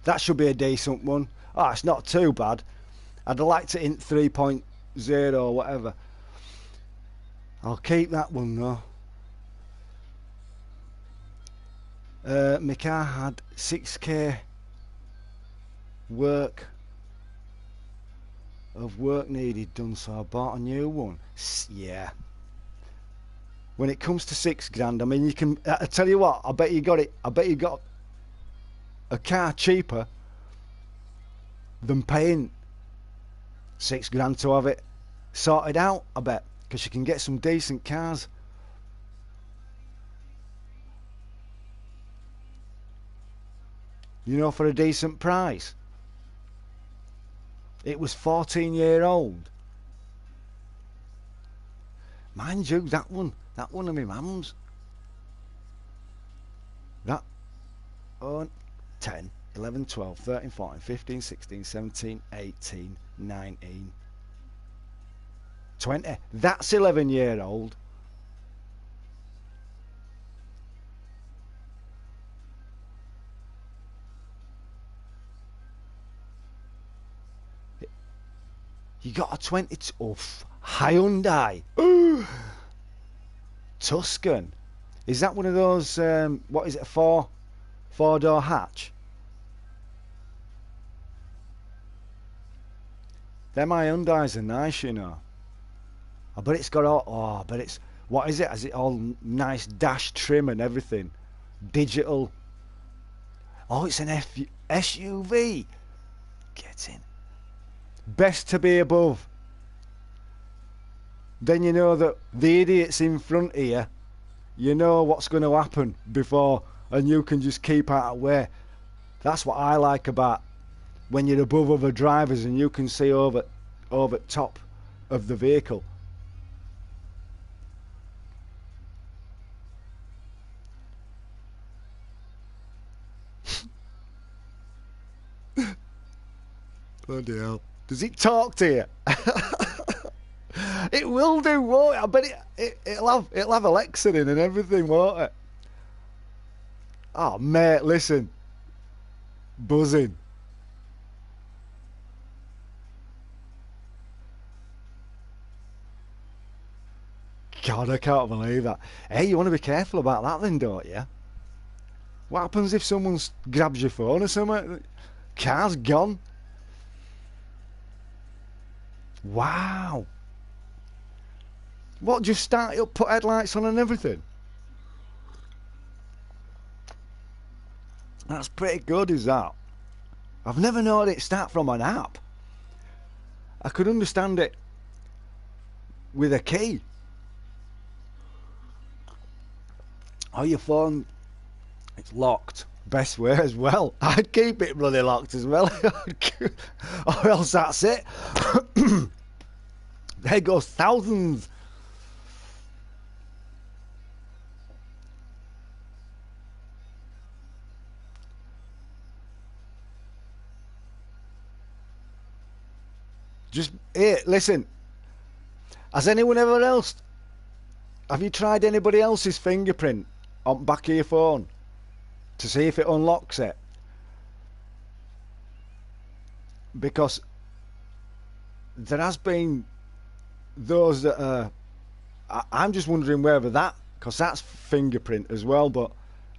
That should be a decent one. Oh, it's not too bad. I'd like to hint 3.0 or whatever. I'll keep that one though. My car had 6k work needed done, so I bought a new one. Yeah. When it comes to £6,000, I mean, you can. I tell you what, I bet you got it. I bet you got a car cheaper than paying £6,000 to have it sorted out. I bet, because you can get some decent cars. You know, for a decent price. It was 14-year-old. Mind you, that one of my mum's. That 10, 11, 12, 13, 14, 15, 16, 17, 18, 19, 20. That's 11-year-old. You got a 22 Hyundai Tuscan. Is that one of those? What is it? A four-door hatch? Them Hyundais are nice, you know. I bet it's got all. Oh, I bet it's. What is it? Has it all nice dash trim and everything? Digital. Oh, it's an SUV. Get in. Best to be above. Then you know that the idiots in front here, you know what's going to happen before, and you can just keep out of the way. That's what I like about when you're above other drivers and you can see over top of the vehicle. Bloody hell. Does it talk to you? It will do, won't it? I bet it'll have Alexa in and everything, won't it? Oh, mate, listen. Buzzing. God, I can't believe that. Hey, you want to be careful about that then, don't you? What happens if someone grabs your phone or something? Car's gone. Wow. What, just start it up, put headlights on and everything? That's pretty good, is that? I've never known it start from an app. I could understand it with a key. Oh, your phone, it's locked. Best way as well. I'd keep it bloody locked as well. Or else that's it. There goes thousands. Just, hey, listen. Has anyone ever else... Have you tried anybody else's fingerprint on the back of your phone to see if it unlocks it? Because there has been those that are... I'm just wondering whether that... Because that's fingerprint as well, but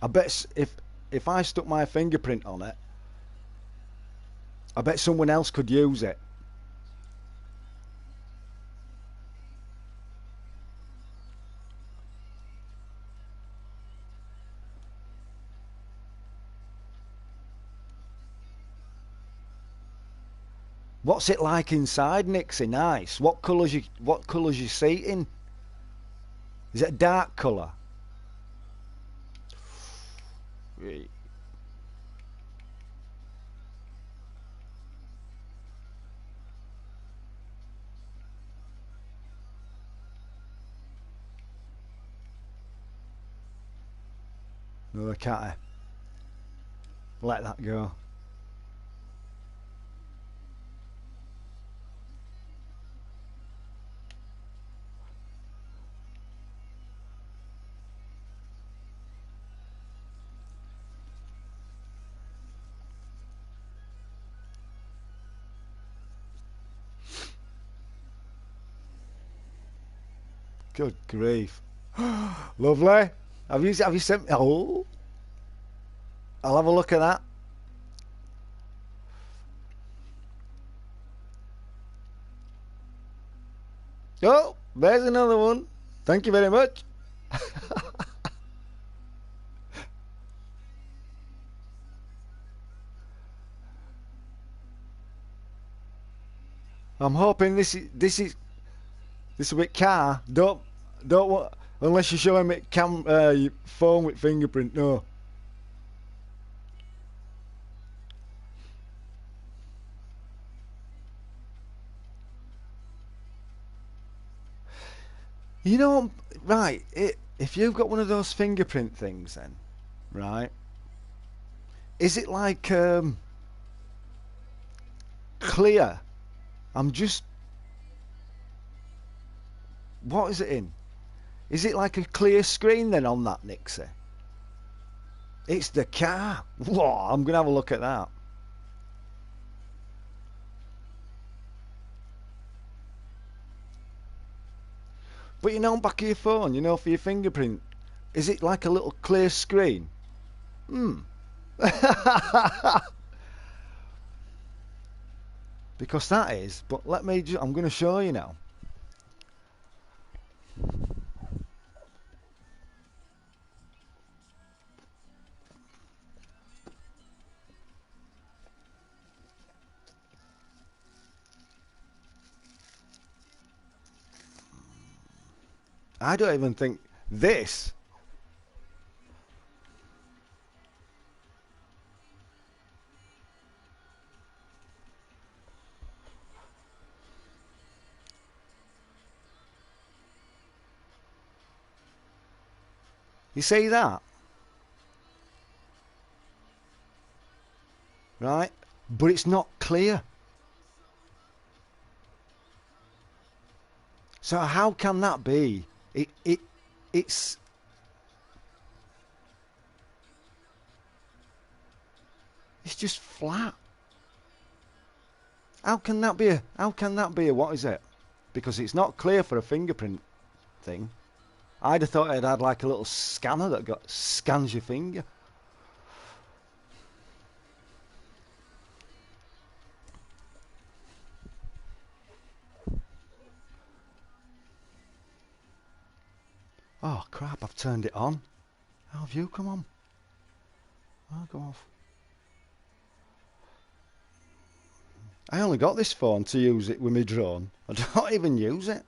I bet if I stuck my fingerprint on it, I bet someone else could use it. What's it like inside, Nixie? Nice. What colour's your seating? Is it a dark colour? Right. No, I can't. Let that go. Good grief. Lovely. Have you sent me? Oh, I'll have a look at that. Oh, there's another one. Thank you very much. I'm hoping this with car. Don't want unless you're showing me your phone with fingerprint. No. You know, right? If you've got one of those fingerprint things, then right, is it like clear? I'm just. What is it in? Is it like a clear screen then on that, Nixie? It's the car. Whoa, I'm gonna have a look at that. But you know, on back of your phone, you know, for your fingerprint, is it like a little clear screen? Because that is. But let me. I'm going to show you now. I don't even think this. You see that? Right? But it's not clear. So how can that be? It's just flat. How can that be a what is it? Because it's not clear for a fingerprint thing. I'd have thought it had like a little scanner that scans your finger. Oh crap, I've turned it on. How have you come on? I'll go off. I only got this phone to use it with my drone. I don't even use it.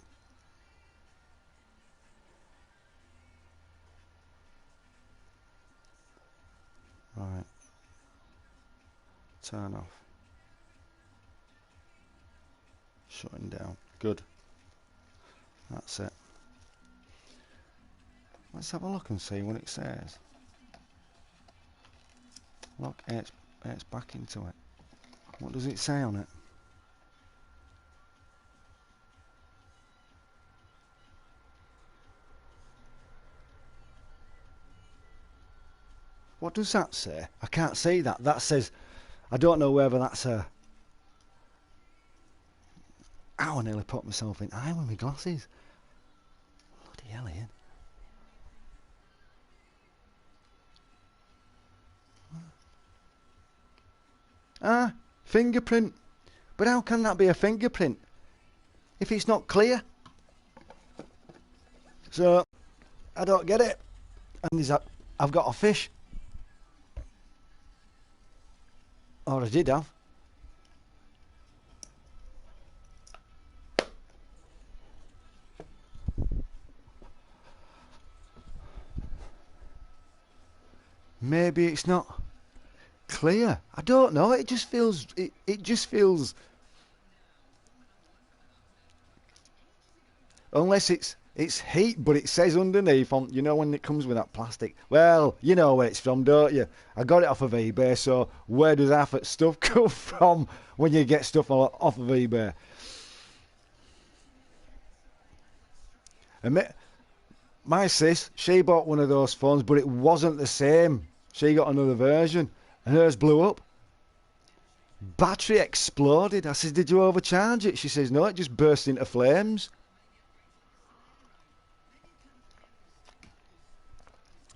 Right. Turn off. Shutting down. Good. That's it. Let's have a look and see what it says. Look, it's back into it. What does it say on it? What does that say? I can't see that. That says, I don't know whether that's a... Ow, I nearly put myself in eye with my glasses. Bloody hell, Ian. Ah, fingerprint. But how can that be a fingerprint if it's not clear? So, I don't get it. And I've got a fish. Or I did have. Maybe it's not clear. I don't know. It just feels. It just feels. Unless it's heat, but it says underneath on. You know when it comes with that plastic. Well, you know where it's from, don't you? I got it off of eBay. So where does half that stuff come from when you get stuff off of eBay? And my sis, she bought one of those phones, but it wasn't the same. She got another version, and hers blew up. Battery exploded. I said, did you overcharge it? She says, no, it just burst into flames.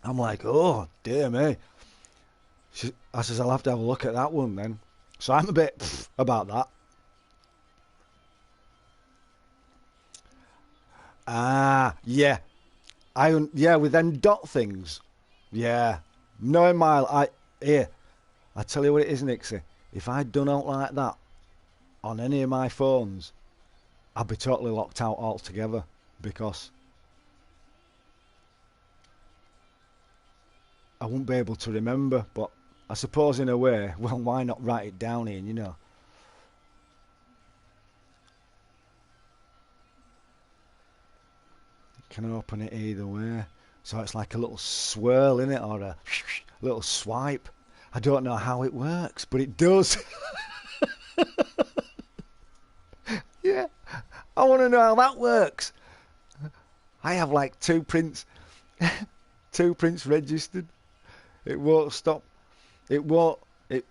I'm like, oh, dear me. I says, I'll have to have a look at that one then. So I'm a bit about that. Ah, yeah. Yeah, with them dot things. Yeah. Knowing here, I tell you what it is, Nixie. If I'd done out like that on any of my phones, I'd be totally locked out altogether because I wouldn't be able to remember. But I suppose in a way, well, why not write it down here, you know? Can open it either way. So it's like a little swirl in it or a little swipe. I don't know how it works, but it does. Yeah, I want to know how that works. I have like two prints, two prints registered. It won't stop. It won't. It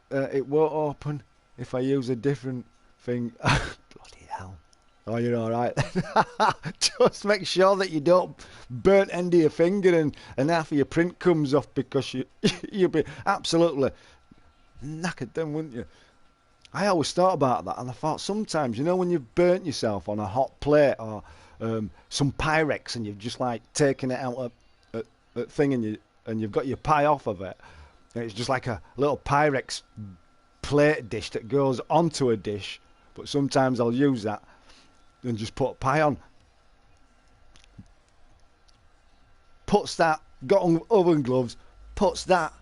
won't open if I use a different thing. Bloody hell! Oh, you're all right. Just make sure that you don't burnt end of your finger and half of your print comes off because you'll be absolutely knackered then, wouldn't you? I always thought about that, and I thought sometimes, you know, when you've burnt yourself on a hot plate or some Pyrex, and you've just like taken it out of a thing, and you've got your pie off of it, and it's just like a little Pyrex plate dish that goes onto a dish. But sometimes I'll use that and just put pie on. Puts that, got on oven gloves, puts that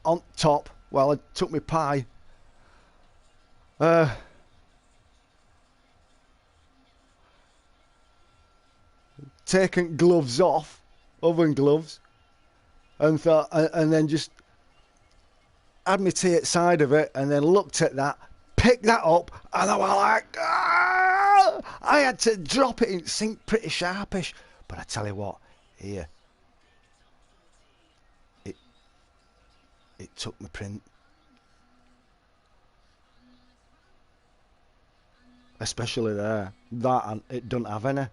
on top while I took my pie. Taken gloves off, oven gloves, and thought, and then just had my tea at side of it, and then looked at that, picked that up, and I was like, ah! I had to drop it in sink pretty sharpish. But I tell you what, here, it took my print, especially there. That and it doesn't have any.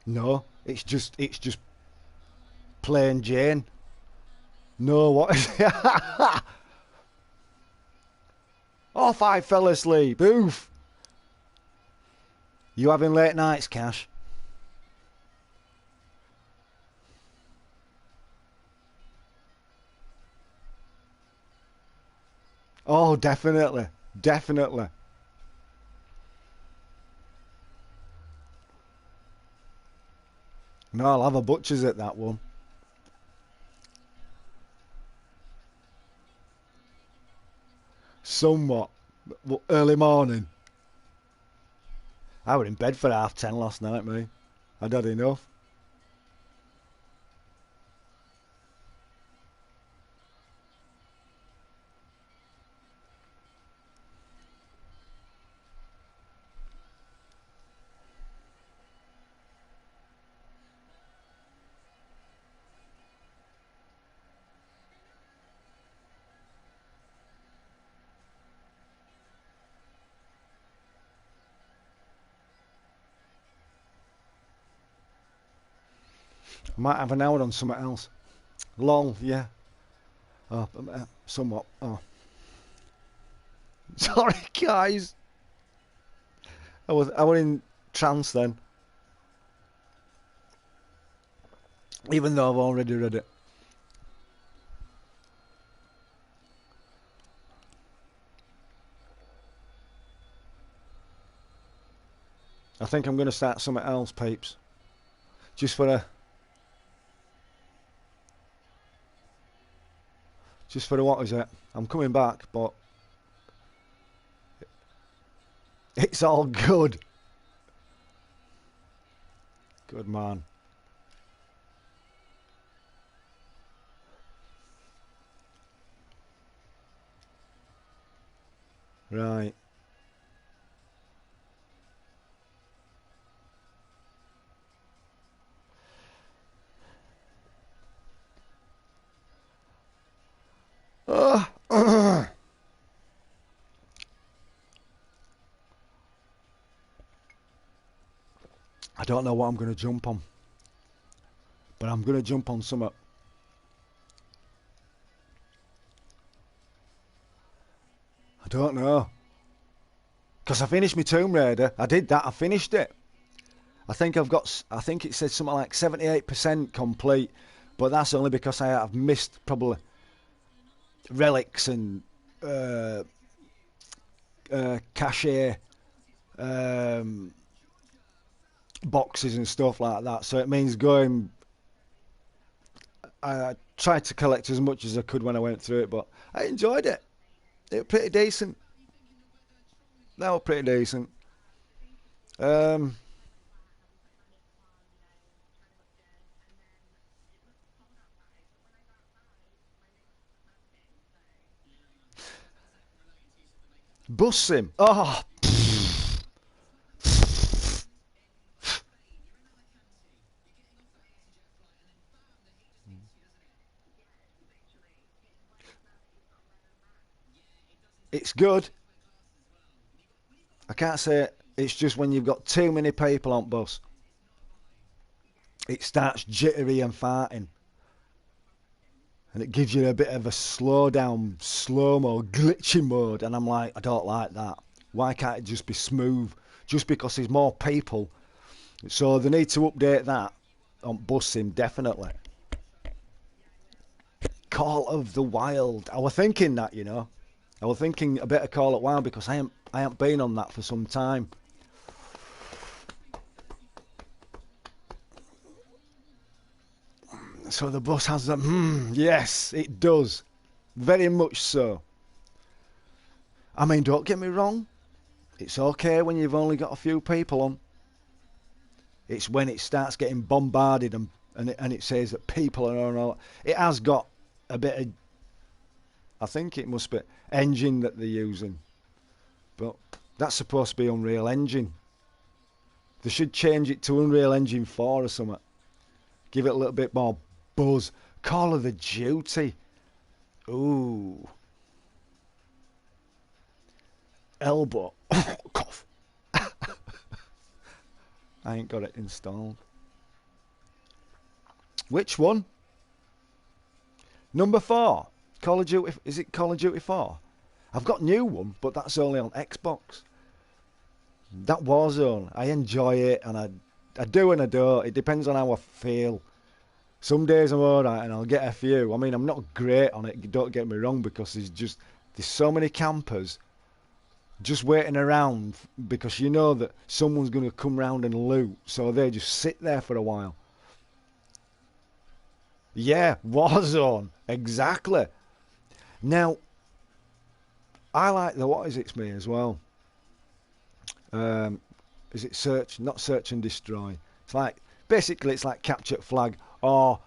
No, it's just plain Jane. No, what is it? Off I fell asleep. Oof. You having late nights, Cash? Oh, definitely. Definitely. No, I'll have a butcher's at that one. Somewhat. Early morning. I was in bed for 10:30 last night, mate. I'd had enough. I might have an hour on something else. Long, yeah. Oh, somewhat. Oh. Sorry, guys. I was in trance then. Even though I've already read it. I think I'm going to start something else, peeps. Just for what is it? I'm coming back, but it's all good. Good man. Right. I don't know what I'm going to jump on. But I'm going to jump on some. I don't know. Because I finished my Tomb Raider. I did that. I finished it. I think I think it said something like 78% complete. But that's only because I have missed probably relics and cache boxes and stuff like that. So it means going. I tried to collect as much as I could when I went through it, but I enjoyed it. It was pretty decent. That was pretty decent. Bus sim. Oh, it's good. I can't say it. It's just when you've got too many people on bus, it starts jittery and farting. And it gives you a bit of a slow down, slow-mo, glitchy mode. And I'm like, I don't like that. Why can't it just be smooth? Just because there's more people. So they need to update that on bus sim, definitely. Call of the Wild. I was thinking that, you know. I was thinking a bit of Call of Wild because I ain't been on that for some time. So the bus has them. Yes, it does. Very much so. I mean, don't get me wrong. It's okay when you've only got a few people on. It's when it starts getting bombarded and it says that people are on all. It has got a bit of. I think it must be engine that they're using. But that's supposed to be Unreal Engine. They should change it to Unreal Engine 4 or something. Give it a little bit more buzz. Call of the Duty. Ooh. Elbow. Cough. I ain't got it installed. Which one? Number 4. Call of Duty. Is it Call of Duty 4? I've got a new one, but that's only on Xbox. That Warzone. I enjoy it, and I do and I don't. It depends on how I feel. Some days I'm alright and I'll get a few. I mean, I'm not great on it, don't get me wrong, because there's so many campers just waiting around because you know that someone's going to come round and loot, so they just sit there for a while. Yeah, Warzone, exactly. Now, I like the what is it's me as well. Is it search? Not search and destroy. It's like basically it's like capture flag or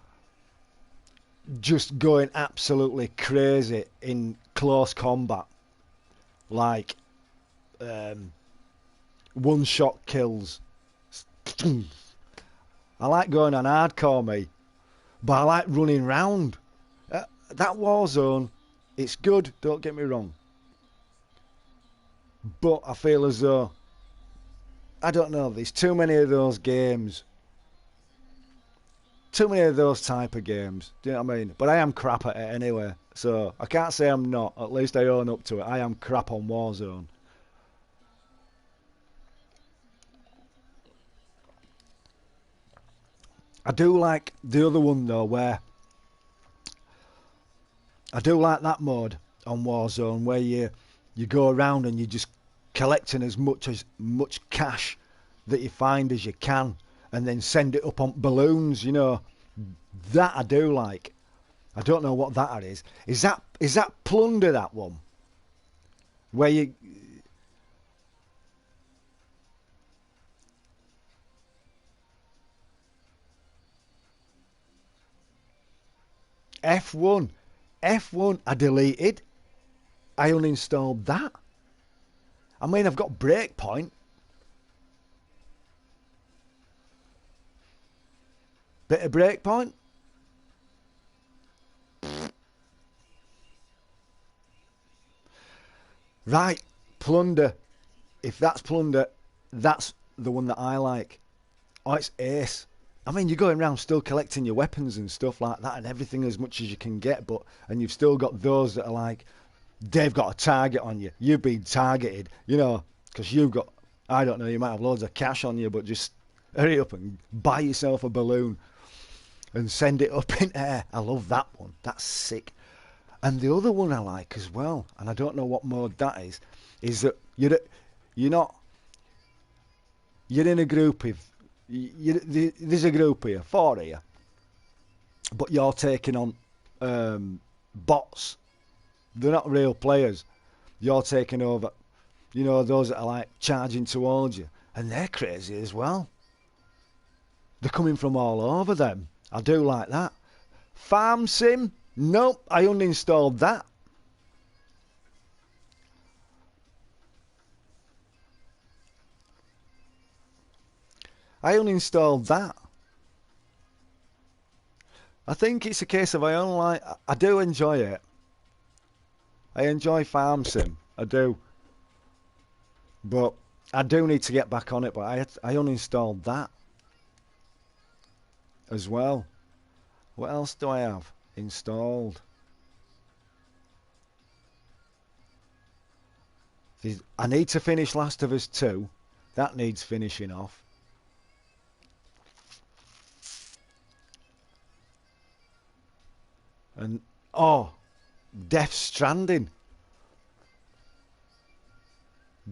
just going absolutely crazy in close combat, like one shot kills. I like going on hardcore, me, but I like running round. That Warzone, it's good, don't get me wrong, but I feel as though, I don't know, there's too many of those games, too many of those type of games, do you know what I mean? But I am crap at it anyway, so I can't say I'm not. At least I own up to it. I am crap on Warzone. I do like the other one though, where I do like that mode on Warzone where you go around and you're just collecting as much cash that you find as you can, and then send it up on balloons. You know, that I do like. I don't know what that is. Is that plunder, that one? Where you F1 F1 I deleted. I uninstalled that. I mean, I've got Breakpoint. Bit of Breakpoint. Right, Plunder. If that's Plunder, that's the one that I like. Oh, it's Ace. I mean, you're going around still collecting your weapons and stuff like that and everything as much as you can get, and you've still got those that are like, they've got a target on you. You've been targeted, you know, because you've got, I don't know, you might have loads of cash on you, but just hurry up and buy yourself a balloon and send it up in air. I love that one. That's sick. And the other one I like as well, and I don't know what mode that is that you're not, you're in a group of, there's a group here, 4 here, but you're taking on bots. They're not real players. You're taking over, you know, those that are like charging towards you, and they're crazy as well. They're coming from all over them. I do like that. Farm sim? Nope, I uninstalled that. I uninstalled that. I think it's a case of I do enjoy it. I enjoy farm sim. I do. But I do need to get back on it, but I uninstalled that as well. What else do I have installed? I need to finish Last of Us 2. That needs finishing off. And, Death Stranding.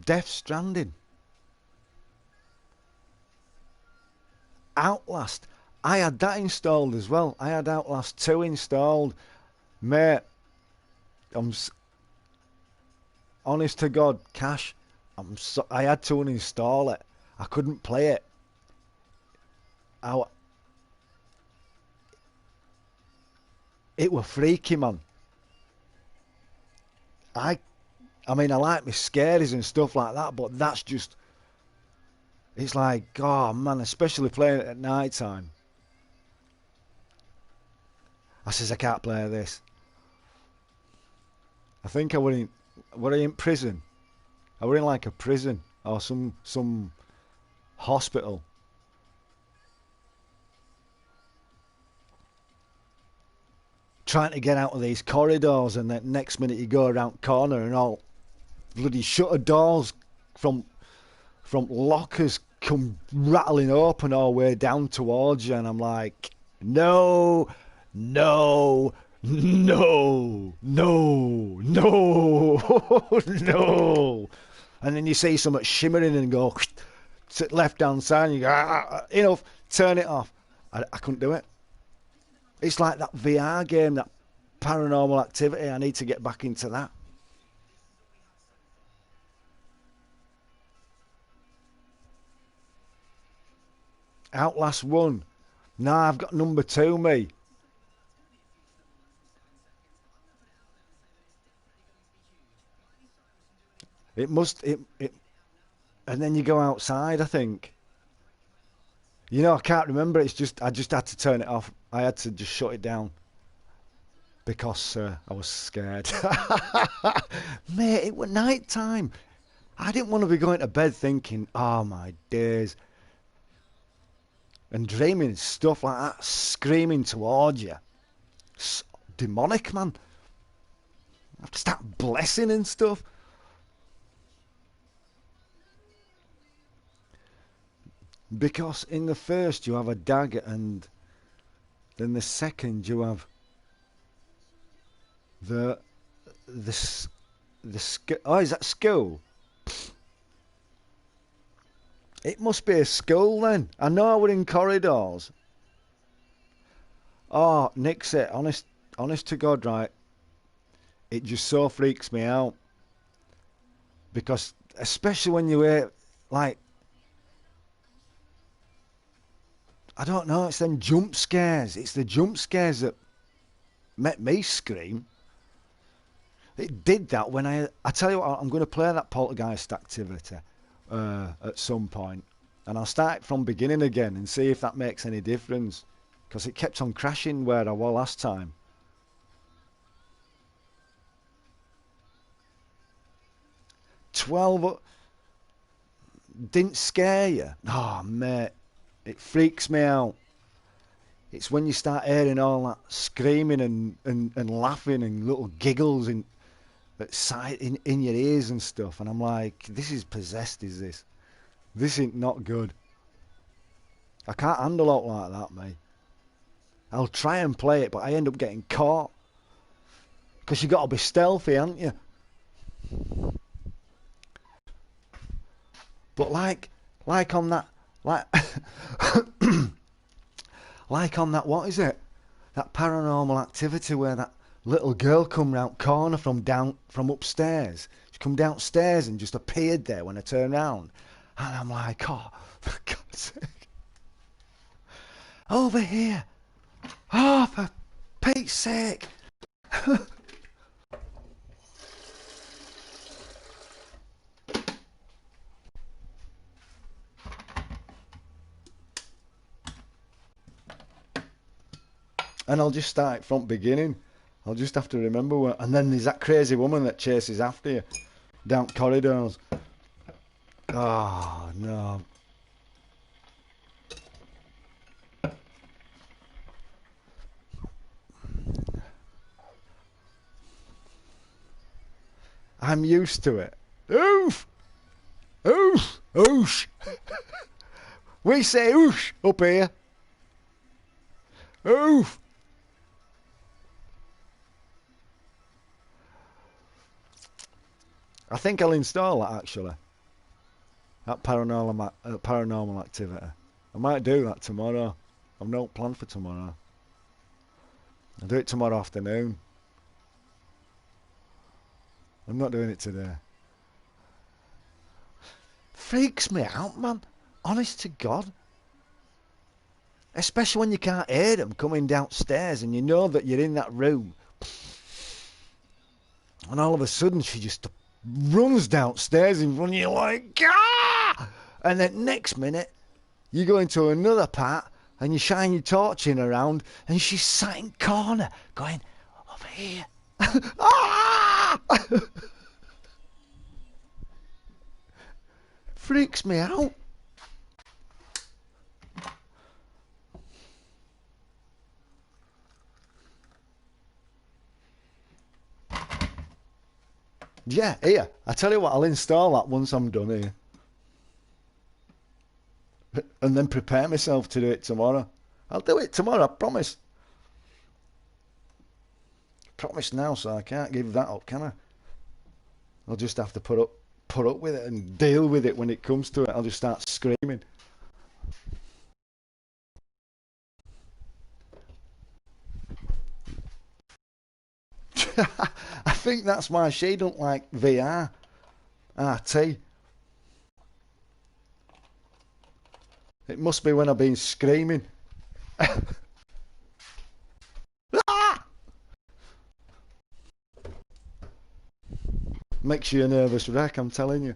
Death Stranding. Outlast. I had that installed as well. I had Outlast 2 installed. Mate, honest to God, Cash, I had to uninstall it. I couldn't play it. It were freaky, man. I mean, I like my scaries and stuff like that, but that's just, it's like, oh man, especially playing it at night time. I says, I can't play this. I think I were in prison? I were in like a prison or some hospital. Trying to get out of these corridors, and then next minute you go around corner and all bloody shutter doors from lockers come rattling open all the way down towards you, and I'm like, no, no, no, no, no, no. And then you see something shimmering and go to left hand side and you go, enough, turn it off. I couldn't do it. It's like that VR game, that Paranormal Activity. I need to get back into that. Outlast 1. Nah, I've got number 2, me. It must, and then you go outside, I think. You know, I can't remember. It's just, I just had to turn it off. I had to just shut it down. Because I was scared. Mate, it was night time. I didn't want to be going to bed thinking, oh my days. And dreaming stuff like that, screaming towards you. Demonic, man. I have to start blessing and stuff. Because in the first you have a dagger, and then the second you have the oh, is that skull? It must be a skull then. I know we're in corridors. Oh, Nick said, honest to God, right? It just so freaks me out. Because, especially when you hear, like, I don't know, it's them jump scares. It's the jump scares that make me scream. It did that when I tell you what, I'm going to play that Poltergeist Activity at some point, and I'll start from beginning again and see if that makes any difference, because it kept on crashing where I was last time. $12 didn't scare you? Oh mate, it freaks me out. It's when you start hearing all that screaming and laughing and little giggles in your ears and stuff, and I'm like, this is possessed, is this? This ain't not good. I can't handle out like that, mate. I'll try and play it, but I end up getting caught. Because you got to be stealthy, haven't you? But like on that, like on that, what is it? That Paranormal Activity where that little girl come round corner from upstairs. She come downstairs and just appeared there when I turned round. And I'm like, oh, for God's sake. Over here. Oh, for Pete's sake. And I'll just start from beginning. I'll just have to remember where. And then there's that crazy woman that chases after you down corridors. Oh, no. I'm used to it. Oof! Oof! Oosh! We say oosh up here. Oof! I think I'll install that actually. That paranormal activity. I might do that tomorrow. I've no plan for tomorrow. I'll do it tomorrow afternoon. I'm not doing it today. Freaks me out, man. Honest to God. Especially when you can't hear them coming downstairs and you know that you're in that room. And all of a sudden she just runs downstairs in front of you like, ah! And then next minute you go into another part and you shine your torch in around and she's sat in corner going, over here. Ah! Freaks me out. Yeah, here. I tell you what, I'll install that once I'm done here. And then prepare myself to do it tomorrow. I'll do it tomorrow, I promise. Promise now, so I can't give that up, can I? I'll just have to put up with it and deal with it when it comes to it. I'll just start screaming. I think that's why she don't like VR. RT. It must be when I've been screaming. Ah! Makes you a nervous wreck, I'm telling you.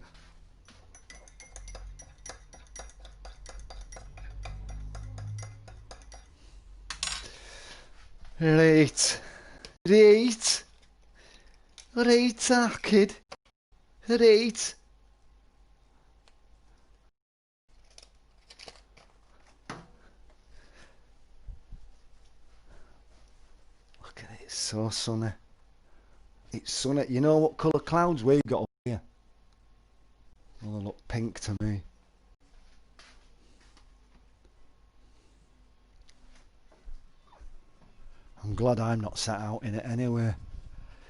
Right. Kid. Right. Look at it, it's so sunny. It's sunny. You know what colour clouds we've got up here? Well, they look pink to me. I'm glad I'm not sat out in it anyway.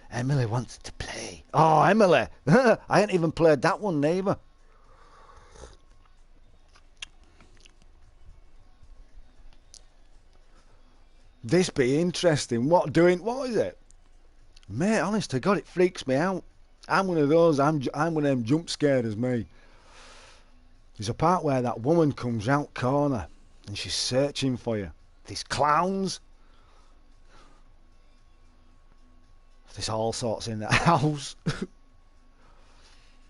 Emily wants to play. Oh, Emily! I ain't even played that one neither. This be interesting. What is it? Mate, honest to God, it freaks me out. I'm one of those, I'm one of them jump scares, me. There's a part where that woman comes out corner and she's searching for you. These clowns. There's all sorts in that house.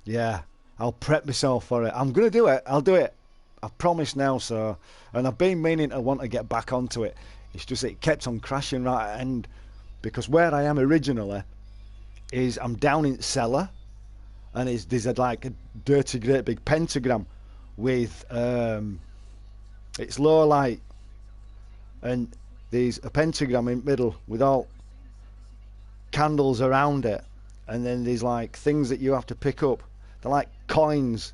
Yeah, I'll prep myself for it. I'm going to do it. I'll do it. I promise now, sir. And I've been meaning to want to get back onto it. It's just it kept on crashing right at the end. Because where I am originally is I'm down in the cellar. And there's like a dirty great big pentagram with it's low light. And there's a pentagram in the middle with all candles around it, and then there's like things that you have to pick up. They're like coins,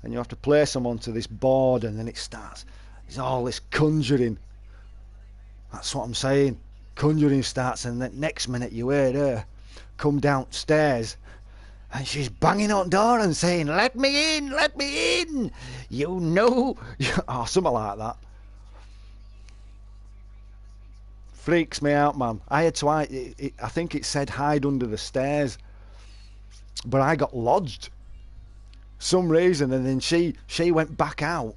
and you have to place them onto this board, and then it starts. It's all this conjuring. That's what I'm saying. Conjuring starts, and the next minute you hear her come downstairs, and she's banging on the door and saying, "Let me in, let me in, you know," or something like that. Freaks me out, man. I had to hide. I think it said hide under the stairs, but I got lodged some reason, and then she went back out,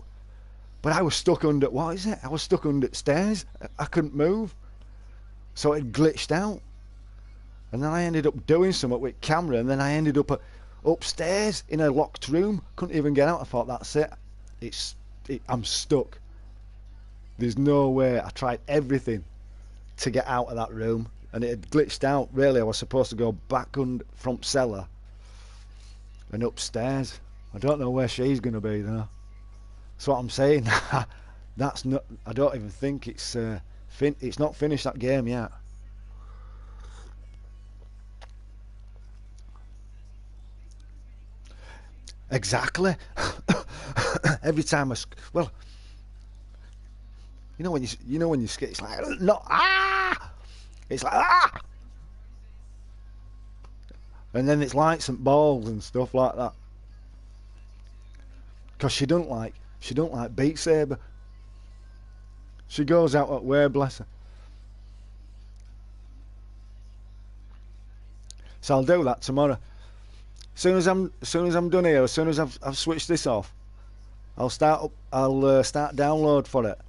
but I was stuck under. What is it? I was stuck under the stairs. I couldn't move. So it glitched out, and then I ended up doing something with camera, and then I ended up upstairs in a locked room. Couldn't even get out. I thought, that's it. I'm stuck. There's no way. I tried everything to get out of that room, and it had glitched out. Really, I was supposed to go back on from cellar and upstairs. I don't know where she's going to be though. That's what I'm saying. That's not. I don't even think it's. It's not finished, that game yet. Exactly. Every time well, when you skip, it's like no it's like and then it's lights and balls and stuff like that. Because she don't like Beat Saber. She goes out at way, bless her. So I'll do that tomorrow. As soon as I'm done here, as soon as I've switched this off, I'll start download for it,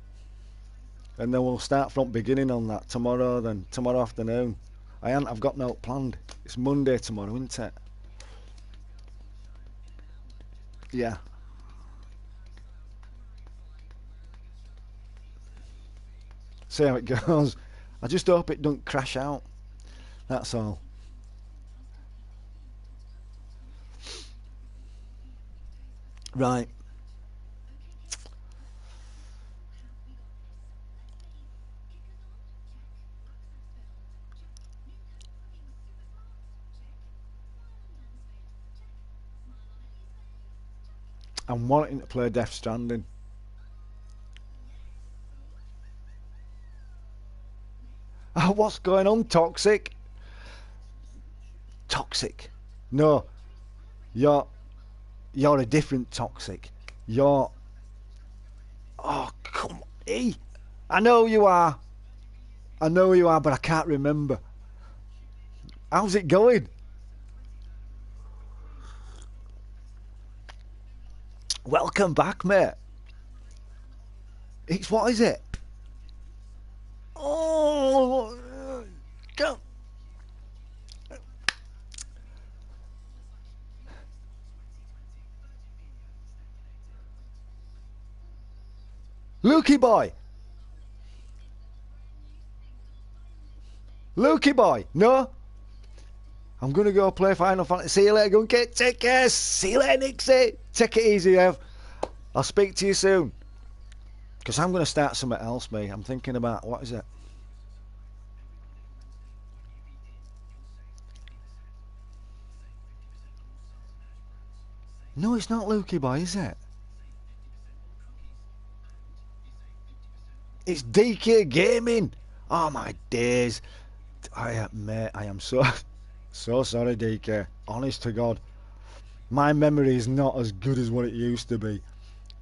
and then we'll start from beginning on that tomorrow. Then tomorrow afternoon, I've got no planned. It's Monday tomorrow, isn't it? Yeah. See how it goes. I just hope it don't crash out. That's all. Right. I'm wanting to play Death Stranding. Oh, what's going on, Toxic? Toxic? No, you're a different Toxic. You're. Oh, come on. I know you are. But I can't remember. How's it going? Welcome back, mate. What is it? Oh, go. Lukey boy. No. I'm going to go play Final Fantasy. See you later, Gunky. Take care. See you later, Nixie. Take it easy, Ev. I'll speak to you soon. Because I'm going to start something else, mate. I'm thinking about, what is it? No, it's not Lukey Boy, is it? It's DK Gaming. Oh, my days. Mate, I am so sorry, DK. Honest to God. My memory is not as good as what it used to be.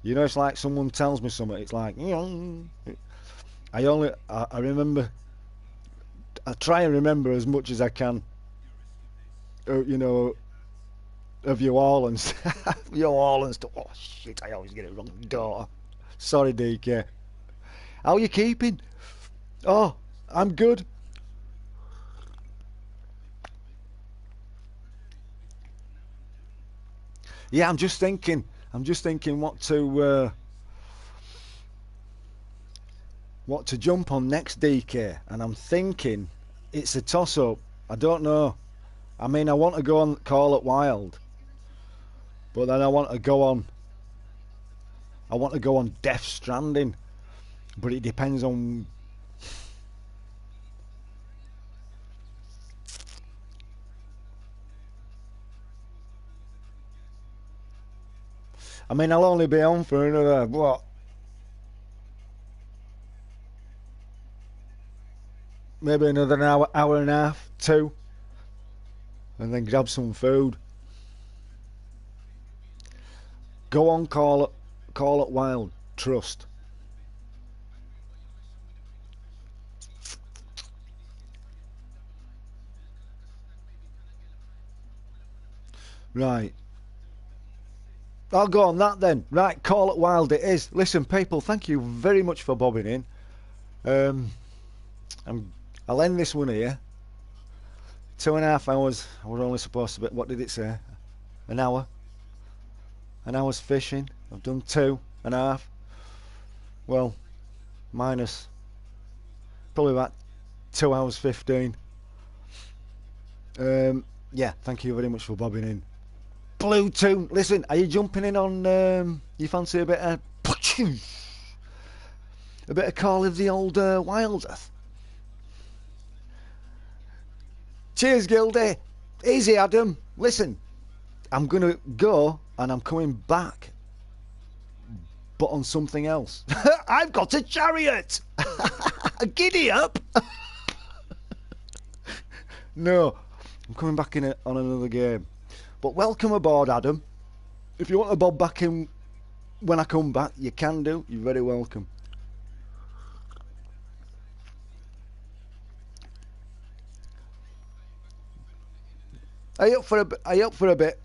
It's like someone tells me something. It's like, I remember. I try and remember as much as I can. Of you all and stuff. Oh shit! I always get it wrong. Daughter. Sorry, DK. How are you keeping? Oh, I'm good. Yeah, I'm just thinking what to jump on next, DK, and I'm thinking it's a toss-up. I don't know. I mean, I want to go on Call It Wild, but then I want to go on Death Stranding, but it depends on I mean, I'll only be on for another, what? Maybe another hour, hour and a half, two. And then grab some food. Go on, call it wild. Trust. Right. I'll go on that then. Right, call it wild it is. Listen, people, thank you very much for bobbing in. Um, I'll end this one here. 2.5 hours. I was only supposed to be. What did it say? An hour. An hour's fishing. I've done 2.5. Well, minus probably about 2 hours 15. Yeah, thank you very much for bobbing in. Blue Tune, listen, are you jumping in on? You fancy a bit of Call of the Old Wild? Cheers, Gildy. Easy, Adam. Listen, I'm gonna go and I'm coming back, but on something else. I've got a chariot. Giddy up. No, I'm coming back in on another game. But welcome aboard, Adam. If you want to bob back in when I come back, you can do. You're very welcome. Are you up for a bit? Are you up for a bit?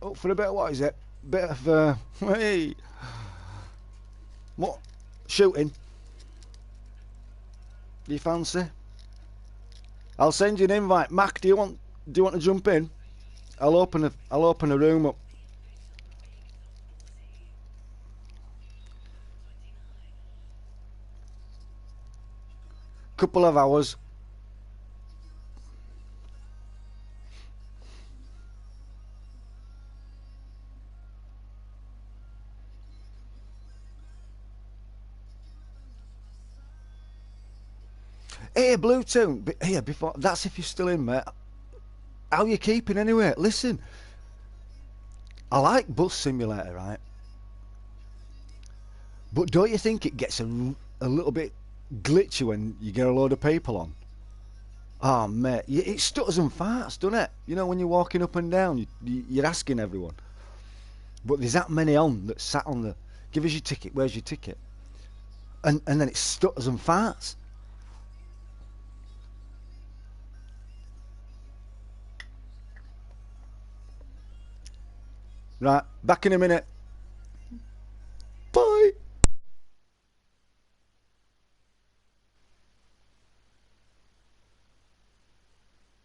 Up for a bit? What is it? Bit of hey, what? Shooting? Do you fancy? I'll send you an invite. Mac, do you want to jump in? I'll open a room up. Couple of hours. Hey, Blue Tune. Here, before that's if you're still in, mate. How you keeping anyway? Listen, I like Bus Simulator, right? But don't you think it gets a little bit glitchy when you get a load of people on? Oh, mate, it stutters and farts, doesn't it? You know, when you're walking up and down, you're asking everyone. But there's that many on that sat on the, give us your ticket, where's your ticket? And then it stutters and farts. Right, back in a minute.